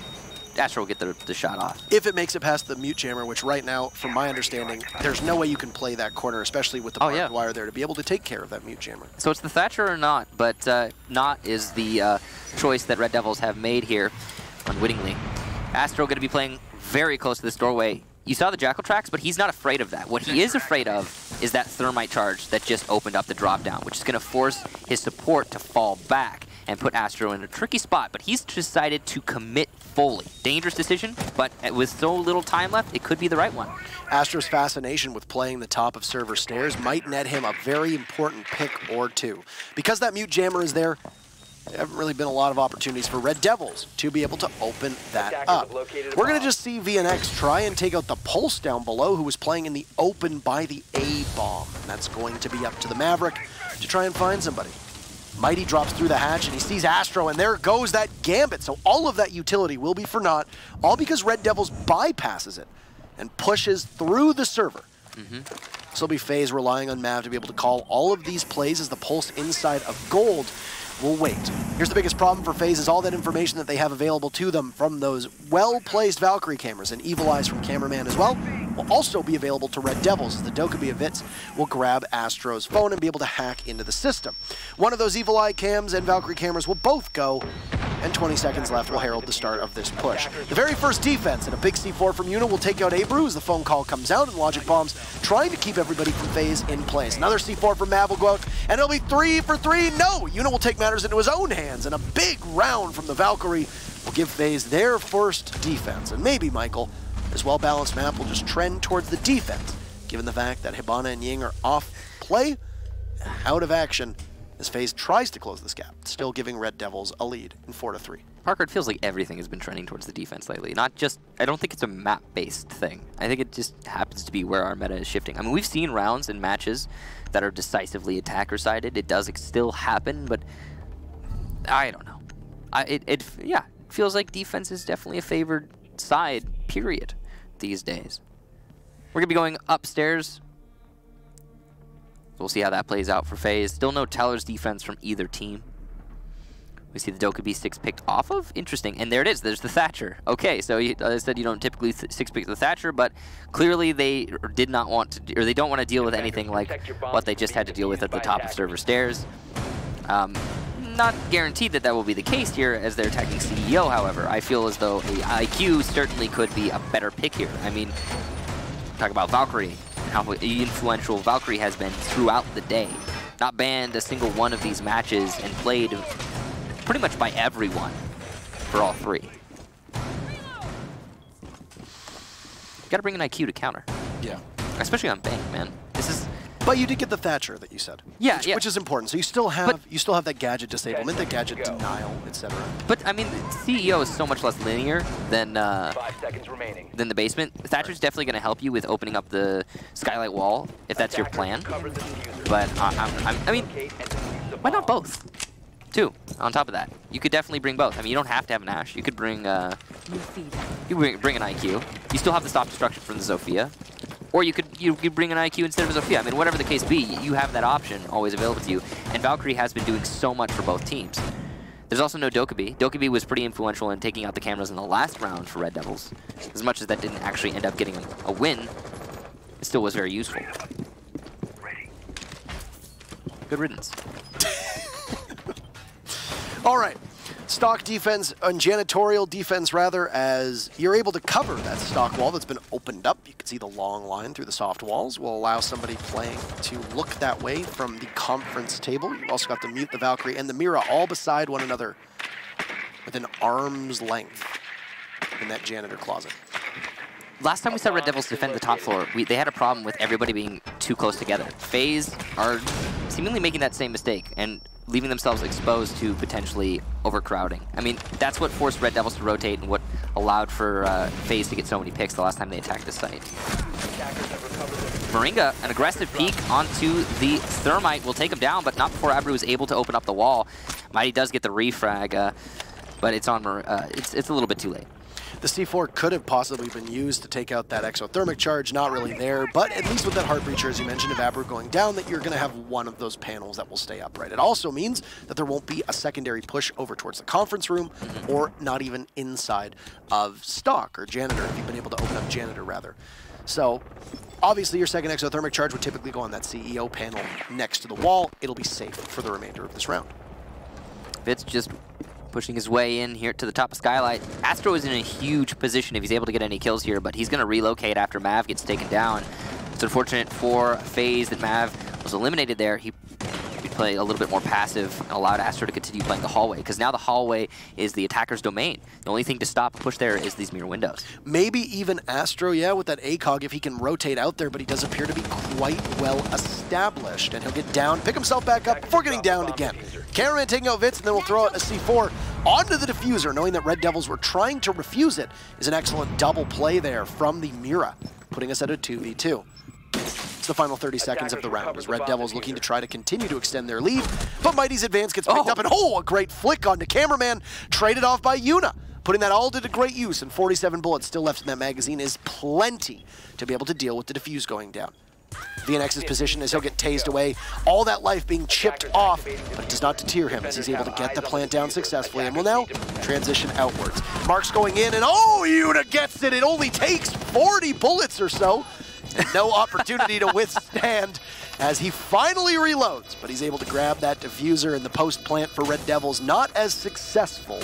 Astro will get the shot off. If it makes it past the mute jammer, which right now, from my understanding, there's no way you can play that corner, especially with the barbed wire there, to be able to take care of that mute jammer. So it's the Thatcher or not, but not is the choice that Red Devils have made here unwittingly. Astro going to be playing very close to this doorway. You saw the Jackal tracks, but he's not afraid of that. What he is afraid of is that thermite charge that just opened up the drop down, which is going to force his support to fall back and put Astro in a tricky spot. But he's decided to commit fully. Dangerous decision, but with so little time left, it could be the right one. Astro's fascination with playing the top of server stairs might net him a very important pick or 2. Because that mute jammer is there, there haven't really been a lot of opportunities for Red Devils to be able to open that up. We're going to just see VNX try and take out the Pulse down below, who was playing in the open by the A-bomb. That's going to be up to the Maverick to try and find somebody. Mighty drops through the hatch, and he sees Astro, and there goes that Gambit. So all of that utility will be for naught, all because Red Devils bypasses it and pushes through the server. This will be FaZe relying on Mav to be able to call all of these plays as the Pulse inside of Gold will wait. Here's the biggest problem for FaZe is all that information that they have available to them from those well-placed Valkyrie cameras, and Evil Eyes from Cameraman as well will also be available to Red Devils, as the Dokkaebi of Vitz will grab Astro's phone and be able to hack into the system. One of those Evil Eye cams and Valkyrie cameras will both go, and 20 seconds left will herald the start of this push. The very first defense, and a big C4 from Yuna will take out Abru as the phone call comes out, and Logic Bombs trying to keep everybody from FaZe in place. Another C4 from Mav will go out, and it'll be 3 for 3. No! Yuna will take matters into his own hands, and a big round from the Valkyrie will give FaZe their first defense. And maybe, Michael, this well-balanced map will just trend towards the defense, given the fact that Hibana and Ying are off play, out of action, as FaZe tries to close this gap, still giving Red Devils a lead in 4 to 3. Parker, it feels like everything has been trending towards the defense lately. Not just, I don't think it's a map-based thing. I think it just happens to be where our meta is shifting. I mean, we've seen rounds and matches that are decisively attacker-sided. It does still happen, but I don't know. It feels like defense is definitely a favored side, period, these days. We're going to be going upstairs. We'll see how that plays out for FaZe. Still no Teller's defense from either team. We see the Dokkaebi 6 picked off of. Interesting. And there it is. There's the Thatcher. Okay, so I said you don't typically 6 pick the Thatcher, but clearly they did not want to, or they don't want to deal with anything like what they just had to deal with at the top of server stairs. Not guaranteed that that will be the case here as they're attacking CEO, however. I feel as though the IQ certainly could be a better pick here. I mean, talk about Valkyrie, how influential Valkyrie has been throughout the day. Not banned a single one of these matches and played pretty much by everyone for all 3. Gotta bring an IQ to counter. Yeah. Especially on Bang, man. This is... But you did get the Thatcher that you said. Yeah, which is important. So you still have that gadget disablement, the gadget denial, etc. But I mean, CEO is so much less linear than 5 seconds remaining. than the basement. Thatcher's definitely going to help you with opening up the skylight wall if that's your plan. But I mean, why not both? 2 on top of that. You could definitely bring both. I mean, you don't have to have an Ashe. You could bring bring an IQ. You still have the stop destruction from the Zofia. Or you could bring an IQ instead of a Zofia. I mean, whatever the case be, you have that option always available to you. And Valkyrie has been doing so much for both teams. There's also no Dokkaebi. Dokkaebi was pretty influential in taking out the cameras in the last round for Red Devils. As much as that didn't actually end up getting a win, it still was very useful. Good riddance. All right. Stock defense, and janitorial defense rather, as you're able to cover that stock wall that's been opened up. You can see the long line through the soft walls will allow somebody playing to look that way from the conference table. You've also got the Mute, the Valkyrie, and the Mira all beside one another within arm's length in that janitor closet. Last time we saw Red Devils defend the top floor, they had a problem with everybody being too close together. FaZe are seemingly making that same mistake and leaving themselves exposed to potentially overcrowding. I mean, that's what forced Red Devils to rotate and what allowed for FaZe to get so many picks the last time they attacked the site. Moringa, an aggressive peek onto the Thermite, will take him down, but not before Abru is able to open up the wall. Mighty does get the refrag, but it's on. It's a little bit too late. The C4 could have possibly been used to take out that exothermic charge, not really there, but at least with that Heart Breacher, as you mentioned, of Abru going down, that you're going to have one of those panels that will stay upright. It also means that there won't be a secondary push over towards the conference room, or not even inside of stock, or janitor, if you've been able to open up janitor, rather. So, obviously your second exothermic charge would typically go on that CEO panel next to the wall. It'll be safe for the remainder of this round. Fitz just pushing his way in here to the top of Skylight. Astro is in a huge position if he's able to get any kills here, but he's going to relocate after Mav gets taken down. It's unfortunate for FaZe that Mav was eliminated there. He played a little bit more passive and allowed Astro to continue playing the hallway, because now the hallway is the attacker's domain. The only thing to stop a push there is these mirror windows. Maybe even Astro, yeah, with that ACOG, if he can rotate out there, but he does appear to be quite well established, and he'll get down, pick himself back up before getting downed again. Cameraman taking out Vitz, and then we'll throw out a C4 onto the diffuser, knowing that Red Devils were trying to refuse it, is an excellent double play there from the Mira, putting us at a 2v2. It's the final 30 seconds of the round, as Red Devils looking to try to continue to extend their lead, but Mighty's advance gets picked up, and a great flick onto Cameraman, traded off by Yuna, putting that all to great use, and 47 bullets still left in that magazine is plenty to be able to deal with the diffuse going down. VNX's position as he'll get tased away, all that life being chipped off, but it does not deter him as he's able to get the plant down successfully, and will now transition outwards. Mark's going in, and Yuna gets it! It only takes 40 bullets or so, and no opportunity to withstand as he finally reloads, but he's able to grab that diffuser, and the post-plant for Red Devils not as successful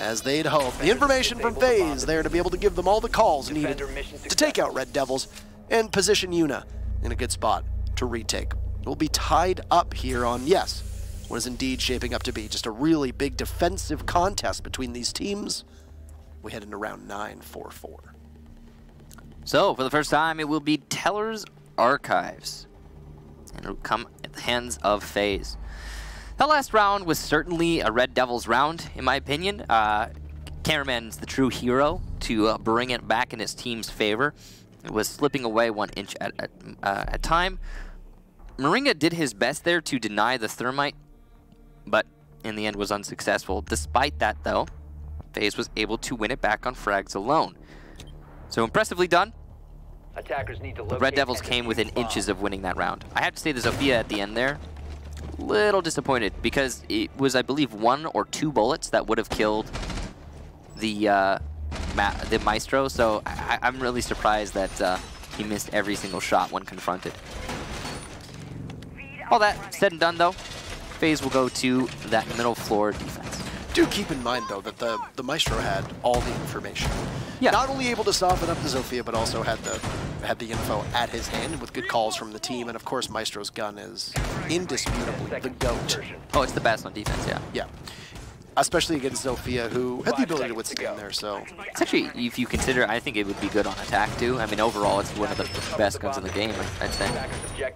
as they'd hoped. The information from FaZe there to be able to give them all the calls needed to take out Red Devils and position Yuna in a good spot to retake. We'll be tied up here on, yes, what is indeed shaping up to be just a really big defensive contest between these teams. We head into round 9, 4-4. So, for the first time, it will be Teller's Archives, and it'll come at the hands of FaZe. That last round was certainly a Red Devils round, in my opinion. Cameraman's the true hero to bring it back in his team's favor. It was slipping away 1 inch at a time. Moringa did his best there to deny the Thermite, but in the end was unsuccessful. Despite that, though, FaZe was able to win it back on frags alone. So impressively done. Attackers need to The Red Devils came within inches of winning that round. I have to say the Zofia at the end there little disappointed because it was, I believe, 1 or 2 bullets that would have killed the Maestro. So I'm really surprised that he missed every single shot when confronted. All that said and done, though, FaZe will go to that middle floor defense. Do keep in mind, though, that the Maestro had all the information. Yeah. Not only able to soften up the Zofia, but also had the info at his hand with good calls from the team. And of course, Maestro's gun is indisputably the GOAT. Oh, it's the best on defense, yeah. Yeah. Especially against Zofia, who had the ability to withstand there, so... It's actually, if you consider, I think it would be good on attack, too. I mean, overall, it's one of the best guns in the game, I'd say.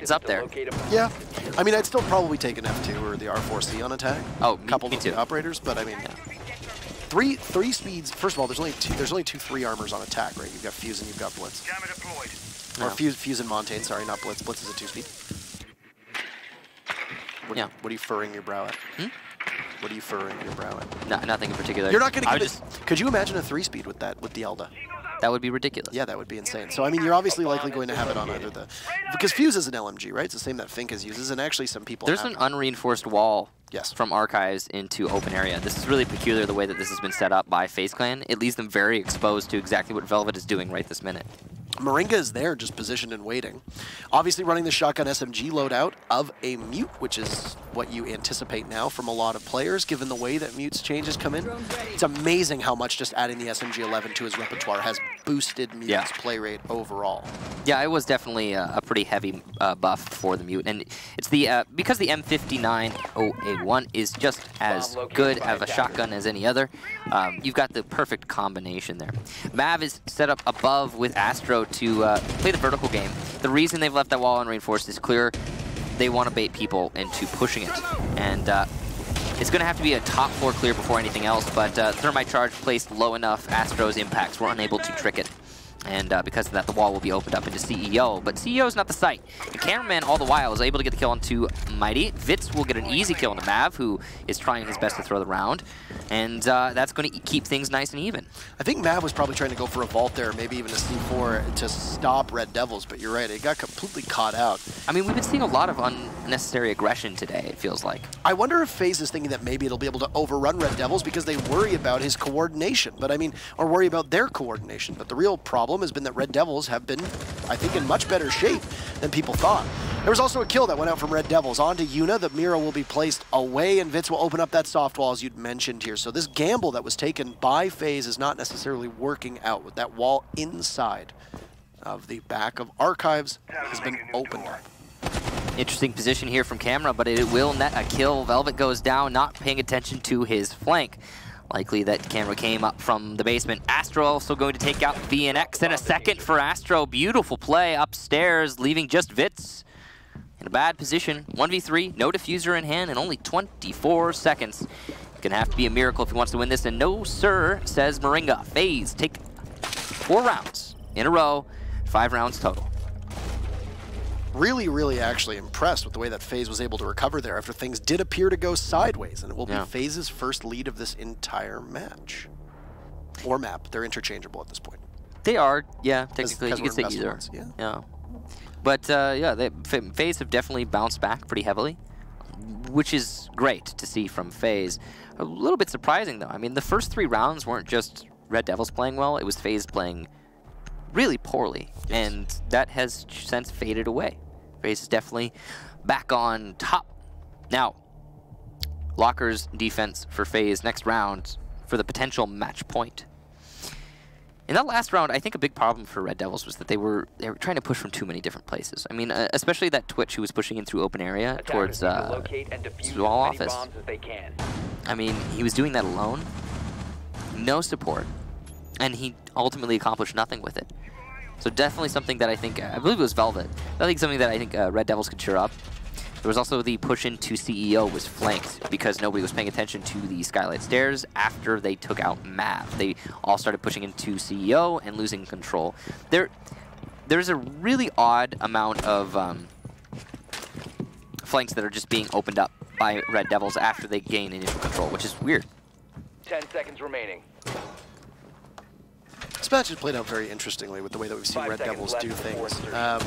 It's up there. Yeah. I mean, I'd still probably take an F2 or the R4C on attack. Oh, couple me of too. the operators, but I mean... Yeah. Three speeds. First of all, there's only two 3 armors on attack, right? You've got Fuse and you've got Blitz. Or Fuse and Montaigne, sorry, not Blitz. Blitz is a 2-speed. What are you furrowing your brow at? What are you furrowing your brow at? No, nothing in particular. You're not going to get it. Could you imagine a 3-speed with that, with the Elda? That would be ridiculous. Yeah, that would be insane. So, I mean, you're obviously likely going to have it on either the... Because Fuse is an LMG, right? It's the same that Finkas uses, and actually some people There's an unreinforced wall from Archives into open area. This is really peculiar, the way that this has been set up by FaZe Clan. It leaves them very exposed to exactly what Velvet is doing right this minute. Moringa is there, just positioned and waiting. Obviously running the shotgun SMG loadout of a Mute, which is what you anticipate now from a lot of players, given the way that Mute's changes come in. It's amazing how much just adding the SMG-11 to his repertoire has boosted Mute's play rate overall. Yeah, it was definitely a pretty heavy buff for the Mute, and it's the because the M59-081 is just as good of a shotgun as any other. You've got the perfect combination there. Mav is set up above with Astro to play the vertical game. The reason they've left that wall unreinforced is clear. They want to bait people into pushing it, and it's going to have to be a top floor clear before anything else, but Thermite Charge placed low enough, Astro's impacts were unable to trick it. And because of that, the wall will be opened up into CEO. But CEO is not the site. The cameraman, all the while, is able to get the kill onto Mighty. Vitz will get an easy kill into Mav, who is trying his best to throw the round. And that's going to keep things nice and even. I think Mav was probably trying to go for a vault there, maybe even a C4 to stop Red Devils. But you're right, it got completely caught out. I mean, we've been seeing a lot of unnecessary aggression today, it feels like. I wonder if FaZe is thinking that maybe it'll be able to overrun Red Devils because they worry about his coordination. But I mean, or worry about their coordination. But the real problem has been that Red Devils have been, I think, in much better shape than people thought. There was also a kill that went out from Red Devils onto Yuna. The Mira will be placed away, and Vitz will open up that soft wall, as you'd mentioned here. So this gamble that was taken by FaZe is not necessarily working out, with that wall inside of the back of Archives has been opened up. Interesting position here from camera, but it will net a kill. Velvet goes down, not paying attention to his flank. Likely that camera came up from the basement. Astro also going to take out VNX in a second for Astro. Beautiful play upstairs, leaving just Vitz in a bad position. 1v3, no diffuser in hand, and only 24 seconds. Gonna have to be a miracle if he wants to win this, and no sir, says Moringa. FaZe take 4 rounds in a row, 5 rounds total. Really actually impressed with the way that FaZe was able to recover there after things did appear to go sideways, and it will be FaZe's first lead of this entire match. Or map. They're interchangeable at this point. They are, yeah, technically. You could say either. Yeah. But yeah, FaZe have definitely bounced back pretty heavily, which is great to see from FaZe. A little bit surprising, though. I mean, the first 3 rounds weren't just Red Devils playing well, it was FaZe playing really poorly, and that has since faded away. FaZe is definitely back on top. Now, Locker's defense for FaZe next round for the potential match point. In that last round, I think a big problem for Red Devils was that they were trying to push from too many different places. I mean, especially that Twitch who was pushing in through open area towards small office. I mean, he was doing that alone, no support, and he ultimately accomplished nothing with it. So definitely something that I think, I believe it was Velvet, I think something that I think Red Devils could cheer up. There was also the push into CEO was flanked because nobody was paying attention to the Skylight Stairs after they took out Mav. They all started pushing into CEO and losing control. There's a really odd amount of flanks that are just being opened up by Red Devils after they gain initial control, which is weird. 10 seconds remaining. This match has played out very interestingly with the way that we've seen Red Devils do things. Got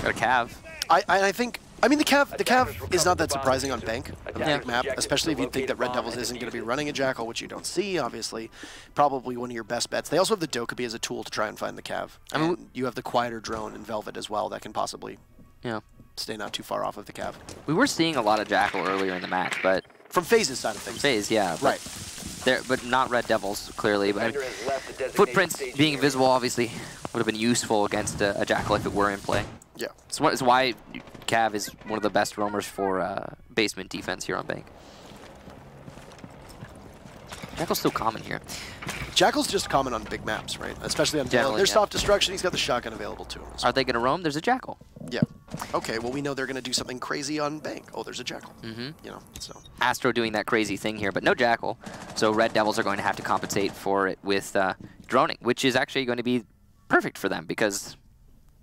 a Cav. I think I mean, the Cav is not that surprising on Bank, a big map, especially if you think that Red DevilS isn't going to be running a Jackal, which you don't see, obviously. Probably one of your best bets. They also have the Dokkaebi as a tool to try and find the Cav. I mean, you have the quieter drone in Velvet as well that can possibly stay not too far off of the Cav. We were seeing a lot of Jackal earlier in the match, but... From FaZe's side of things. FaZe, yeah. Right. But not Red DevilS, clearly. But footprints being invisible, obviously, would have been useful against a Jackal if it were in play. Yeah. So it's why Cav is one of the best roamers for basement defense here on Bank. Jackal's still common here. Jackal's just common on big maps, right? Especially on there's soft destruction. He's got the shotgun available to him. Are they going to roam? There's a Jackal. Yeah. Okay, well, we know they're going to do something crazy on Bank. Oh, there's a Jackal. You know, so. Astro doing that crazy thing here, but no Jackal. So Red DevilS are going to have to compensate for it with droning, which is actually going to be perfect for them because,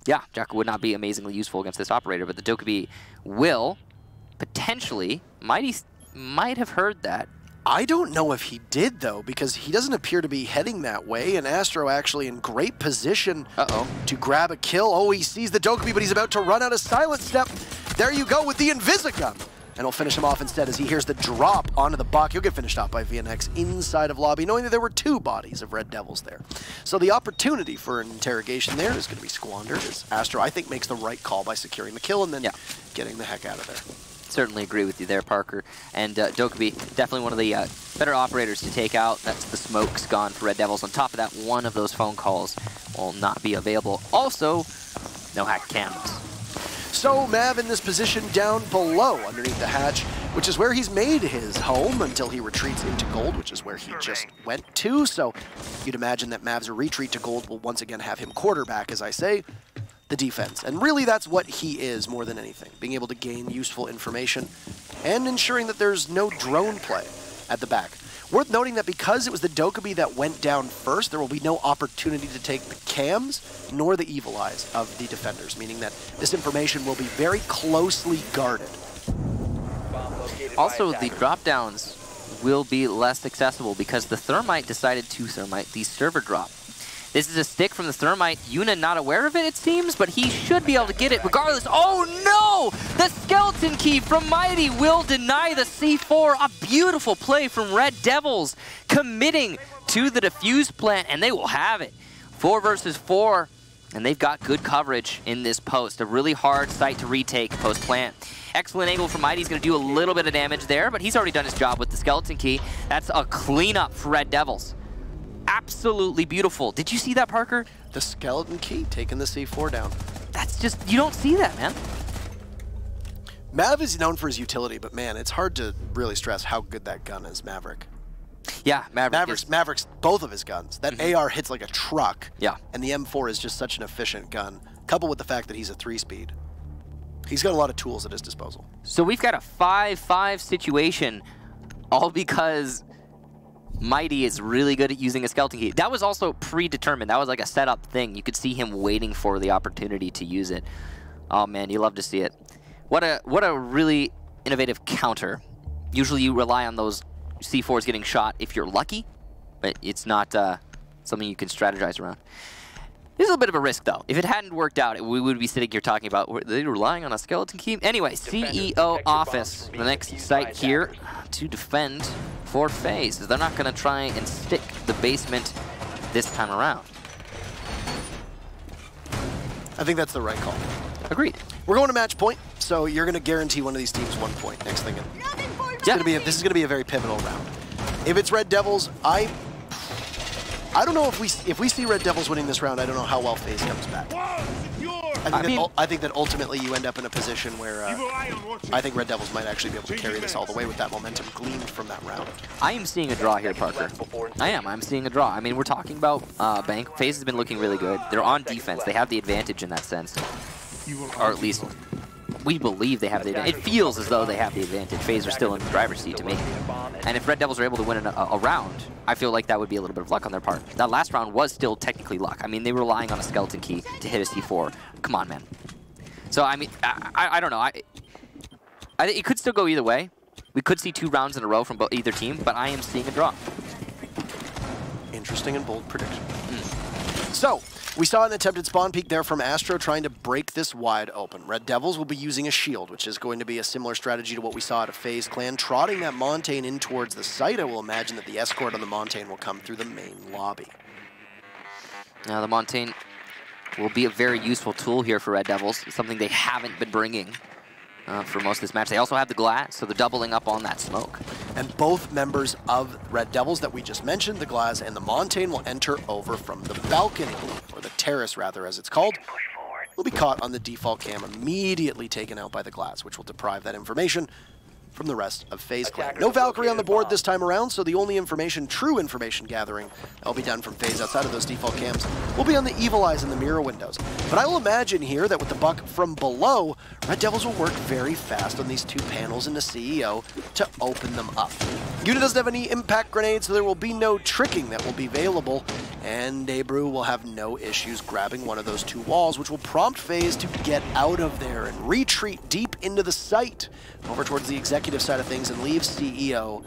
yeah, Jackal would not be amazingly useful against this operator, but the Dokkaebi will potentially, might have heard that. I don't know if he did, though, because he doesn't appear to be heading that way, and Astro actually in great position to grab a kill. Oh, he sees the Dokkaebi, but he's about to run out of Silent Step. There you go with the Invisigun. And he'll finish him off instead as he hears the drop onto the buck. He'll get finished off by VNX inside of lobby, knowing that there were 2 bodies of Red DevilS there. So the opportunity for an interrogation there is going to be squandered as Astro, I think, makes the right call by securing the kill and then getting the heck out of there. Certainly agree with you there, Parker. And Dokkaebi, definitely one of the better operators to take out. That's the smoke's gone for Red DevilS. On top of that, one of those phone calls will not be available. Also, no hack cams. So Mav in this position down below underneath the hatch, which is where he's made his home until he retreats into gold, which is where he just went to. So you'd imagine that Mav's retreat to gold will once again have him quarterback, as I say, the defense. And really that's what he is more than anything, being able to gain useful information and ensuring that there's no drone play at the back. Worth noting that because it was the Dokkaebi that went down first, there will be no opportunity to take the cams nor the evil eyes of the defenders, meaning that this information will be very closely guarded. Also, the drop-downs will be less accessible because the Thermite decided to Thermite the server drop. This is a stick from the Thermite. Yuna not aware of it, it seems, but he should be able to get it regardless. Oh no! The skeleton key from Mighty will deny the C4. A beautiful play from Red DevilS, committing to the defuse plant, and they will have it. 4 versus 4, and they've got good coverage in this post. A really hard site to retake post plant. Excellent angle from Mighty. He's going to do a little bit of damage there, but he's already done his job with the skeleton key. That's a cleanup for Red DevilS. Absolutely beautiful. Did you see that, Parker? The skeleton key taking the C4 down. That's just, you don't see that, man. Mav is known for his utility, but man, it's hard to really stress how good that gun is, Maverick. Yeah, Maverick's both of his guns. That AR hits like a truck. Yeah. And the M4 is just such an efficient gun, coupled with the fact that he's a 3-speed. He's got a lot of tools at his disposal. So we've got a 5-5 situation, all because Mighty is really good at using a skeleton key. That was also predetermined. That was like a setup thing. You could see him waiting for the opportunity to use it. Oh man, you love to see it. What a really innovative counter. Usually you rely on those C4s getting shot if you're lucky, but it's not something you can strategize around. This is a bit of a risk though. If it hadn't worked out, we would be sitting here talking about, were they relying on a skeleton key? Anyway, CEO office, the next site here to defend for FaZe. They're not going to try and stick the basement this time around. I think that's the right call. Agreed. We're going to match point, so you're going to guarantee one of these teams 1 point next thing. This is going to be a very pivotal round. If it's Red DevilS, I don't know if we see Red DevilS winning this round. I don't know how well FaZe comes back. I think that ultimately you end up in a position where I think Red DevilS might actually be able to carry this all the way with that momentum gleaned from that round. I am seeing a draw here, Parker. I'm seeing a draw. I mean, we're talking about Bank. FaZe has been looking really good. They're on defense. They have the advantage in that sense. Or at least we believe they have the advantage. It feels as though they have the advantage. FaZe are still in the driver's seat to me. And if Red DevilS are able to win a round, I feel like that would be a little bit of luck on their part. That last round was still technically luck. I mean, they were relying on a skeleton key to hit a C4. Come on, man. So, I mean, I don't know. I think it could still go either way. We could see 2 rounds in a row from either team, but I am seeing a draw. Interesting and bold prediction. So, We saw an attempted spawn peek there from Astro trying to break this wide open. Red Devils will be using a shield, which is going to be a similar strategy to what we saw at a FaZe Clan, trotting that Montaigne in towards the site. I will imagine that the escort on the Montaigne will come through the main lobby. Now the Montaigne will be a very useful tool here for Red Devils, something they haven't been bringing for most of this match. They also have the glass, so they're doubling up on that smoke. And both members of Red Devils that we just mentioned, the glass and the Montaigne, will enter over from the balcony, or the terrace rather as it's called. Will be caught on the default cam, immediately taken out by the glass, which will deprive that information from the rest of FaZe Clan. No Valkyrie on the board this time around, so the only information, true information gathering, that will be done from FaZe outside of those default cams will be on the evil eyes and the mirror windows. But I will imagine here that with the buck from below, Red Devils will work very fast on these two panels in the CEO to open them up. Unit doesn't have any impact grenades, so there will be no tricking that will be available, and Abreu will have no issues grabbing one of those two walls, which will prompt FaZe to get out of there and retreat deep into the site over towards the executive side of things and leave CEO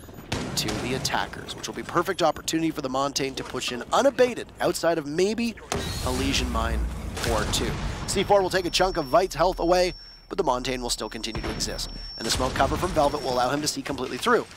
to the attackers, which will be perfect opportunity for the Montaigne to push in unabated outside of maybe a Legion mine or two. C4 will take a chunk of Vite's health away, but the Montaigne will still continue to exist, and the smoke cover from Velvet will allow him to see completely through.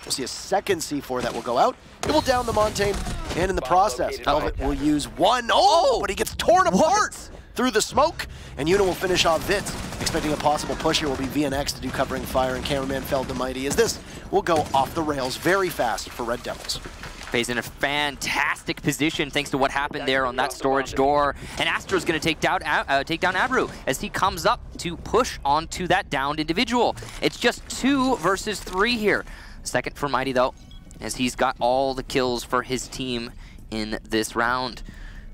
We'll see a second C4 that will go out. It will down the Montaigne, and in the process, Velvet will use one. Oh, but he gets torn apart through the smoke, and Yuna will finish off Vitz. Expecting a possible push here will be VNX to do covering fire, and cameraman Feld the Mighty, as this will go off the rails very fast for Red Devils. FaZe in a fantastic position thanks to what happened there on that storage door. And Astro's going to take down Abreu as he comes up to push onto that downed individual. It's just 2 versus 3 here. Second for Mighty, though, as he's got all the kills for his team in this round.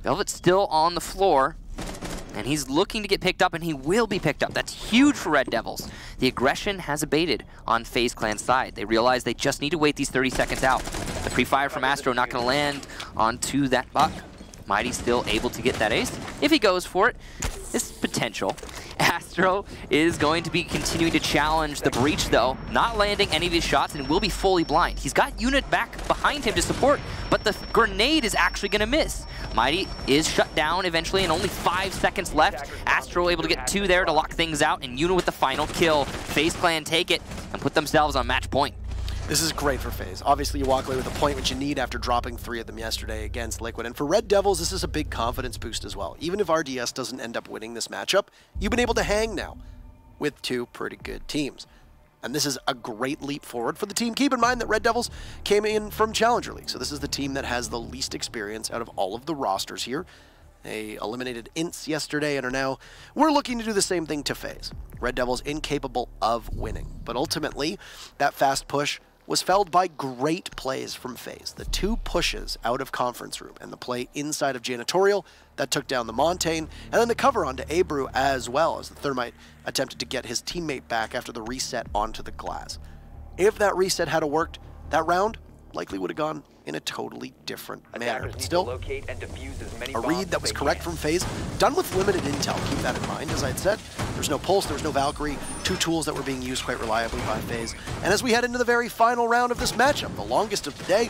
Velvet's still on the floor, and he's looking to get picked up, and he will be picked up. That's huge for Red Devils. The aggression has abated on FaZe Clan's side. They realize they just need to wait these 30 seconds out. The pre-fire from Astro not going to land onto that buck. Mighty still able to get that ace. If he goes for it, it's potential. Astro is going to be continuing to challenge the breach, though, not landing any of his shots, and will be fully blind. He's got Unit back behind him to support, but the grenade is actually going to miss. Mighty is shut down eventually, and only 5 seconds left. Astro able to get 2 there to lock things out, and Unit with the final kill. FaZe Clan take it and put themselves on match point. This is great for FaZe. Obviously, you walk away with a point which you need after dropping 3 of them yesterday against Liquid. And for Red Devils, this is a big confidence boost as well. Even if RDS doesn't end up winning this matchup, you've been able to hang now with 2 pretty good teams. And this is a great leap forward for the team. Keep in mind that Red Devils came in from Challenger League, so this is the team that has the least experience out of all of the rosters here. They eliminated Ints yesterday and are now, we're looking to do the same thing to FaZe. Red Devils incapable of winning. But ultimately, that fast push was felled by great plays from FaZe. The 2 pushes out of conference room and the play inside of janitorial that took down the Montaigne, and then the cover onto Abreu as well, as the Thermite attempted to get his teammate back after the reset onto the glass. If that reset had worked, that round likely would have gone in a totally different manner. But still, a read that was correct from FaZe, done with limited intel. Keep that in mind. As I had said, there's no Pulse, there's no Valkyrie, 2 tools that were being used quite reliably by FaZe. And as we head into the very final round of this matchup, the longest of the day,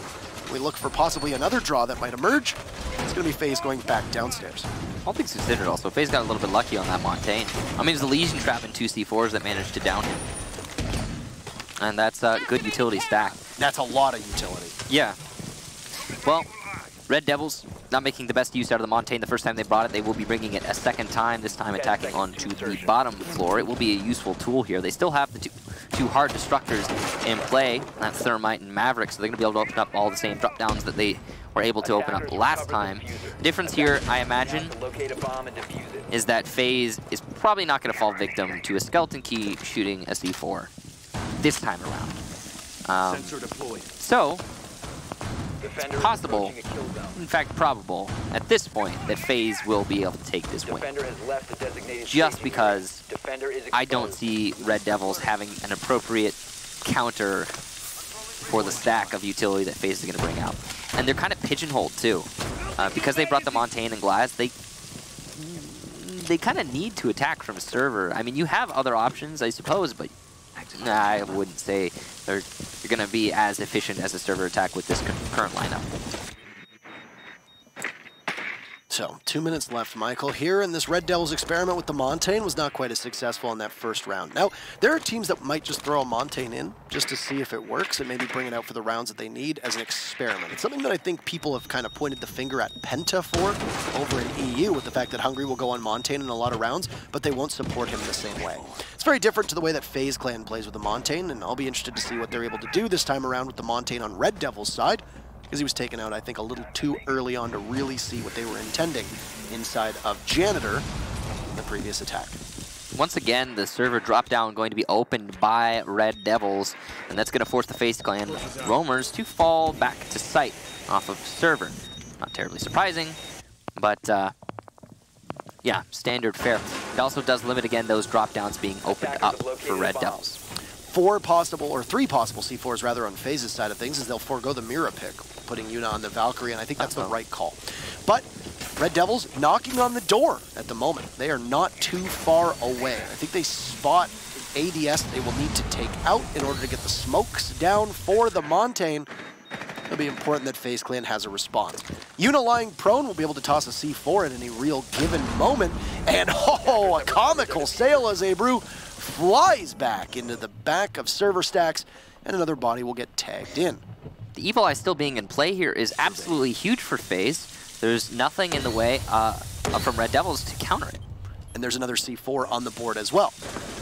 we look for possibly another draw that might emerge. It's going to be FaZe going back downstairs. All things considered also, FaZe got a little bit lucky on that Montaigne. I mean, it was the Legion trap and 2 C4s that managed to down him. And that's a good utility stack. That's a lot of utility. Yeah. Well, Red Devils not making the best use out of the Montaigne the first time they brought it. They will be bringing it a second time, this time attacking onto the bottom floor. It will be a useful tool here. They still have the two hard destructors in play, that's Thermite and Maverick, so they're going to be able to open up all the same drop downs that they were able to open up last time. The difference here, I imagine, is that FaZe is probably not going to fall victim to a Skeleton Key shooting a C4 this time around. So, it's possible, in fact probable, at this point, that FaZe will be able to take this win. Just because I don't see Red Devils having an appropriate counter for the stack of utility that FaZe is going to bring out. And they're kind of pigeonholed too. Because they brought the Montaigne and Glass, they kind of need to attack from server. I mean, you have other options, I suppose, but I wouldn't say you're going to be as efficient as a server attack with this current lineup. So, 2 minutes left, Michael. Here in this Red Devils experiment with the Montaigne was not quite as successful in that first round. Now, there are teams that might just throw a Montaigne in just to see if it works and maybe bring it out for the rounds that they need as an experiment. It's something that I think people have kind of pointed the finger at Penta for over in EU with the fact that Hungary will go on Montaigne in a lot of rounds, but they won't support him the same way. It's very different to the way that FaZe Clan plays with the Montaigne, and I'll be interested to see what they're able to do this time around with the Montaigne on Red Devils' side, because he was taken out, I think, a little too early on to really see what they were intending inside of Janitor in the previous attack. Once again, the server drop down going to be opened by Red Devils, and that's going to force the FaZe Clan roamers to fall back to site off of server. Not terribly surprising, but yeah, standard fare. It also does limit, again, those drop downs being opened up for Red Devils. 3 possible C4s rather on FaZe's side of things, as they'll forego the Mira pick, putting Yuna on the Valkyrie, and I think that's the right call. But Red Devils knocking on the door at the moment. They are not too far away. I think they spot ADS they will need to take out in order to get the smokes down for the Montaigne. It'll be important that FaZe Clan has a response. Yuna lying prone will be able to toss a C4 at any real given moment, and a comical sail as Abreu flies back into the back of server stacks, and another body will get tagged in. The Evil Eye still being in play here is absolutely huge for FaZe. There's nothing in the way from Red Devils to counter it. And there's another C4 on the board as well.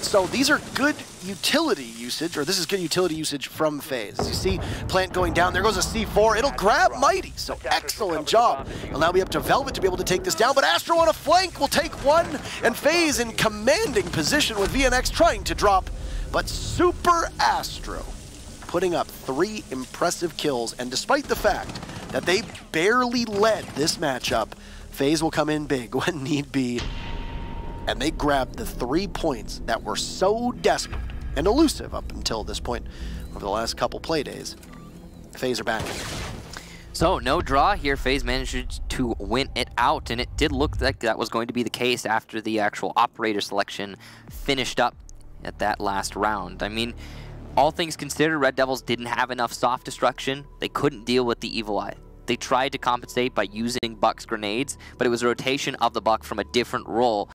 So these are good utility usage, or this is good utility usage from FaZe. You see Plant going down, there goes a C4, it'll grab Mighty, so excellent job. It'll now be up to Velvet to be able to take this down, but Astro on a flank will take one, and FaZe in commanding position with VNX trying to drop, but Super Astro putting up 3 impressive kills, and despite the fact that they barely led this matchup, FaZe will come in big when need be, and they grabbed the 3 points that were so desperate and elusive up until this point over the last couple play days. FaZe are back. So no draw here. FaZe managed to win it out, and it did look like that was going to be the case after the actual operator selection finished up at that last round. I mean, all things considered, Red Devils didn't have enough soft destruction. They couldn't deal with the Evil Eye. They tried to compensate by using Buck's grenades, but it was a rotation of the Buck from a different role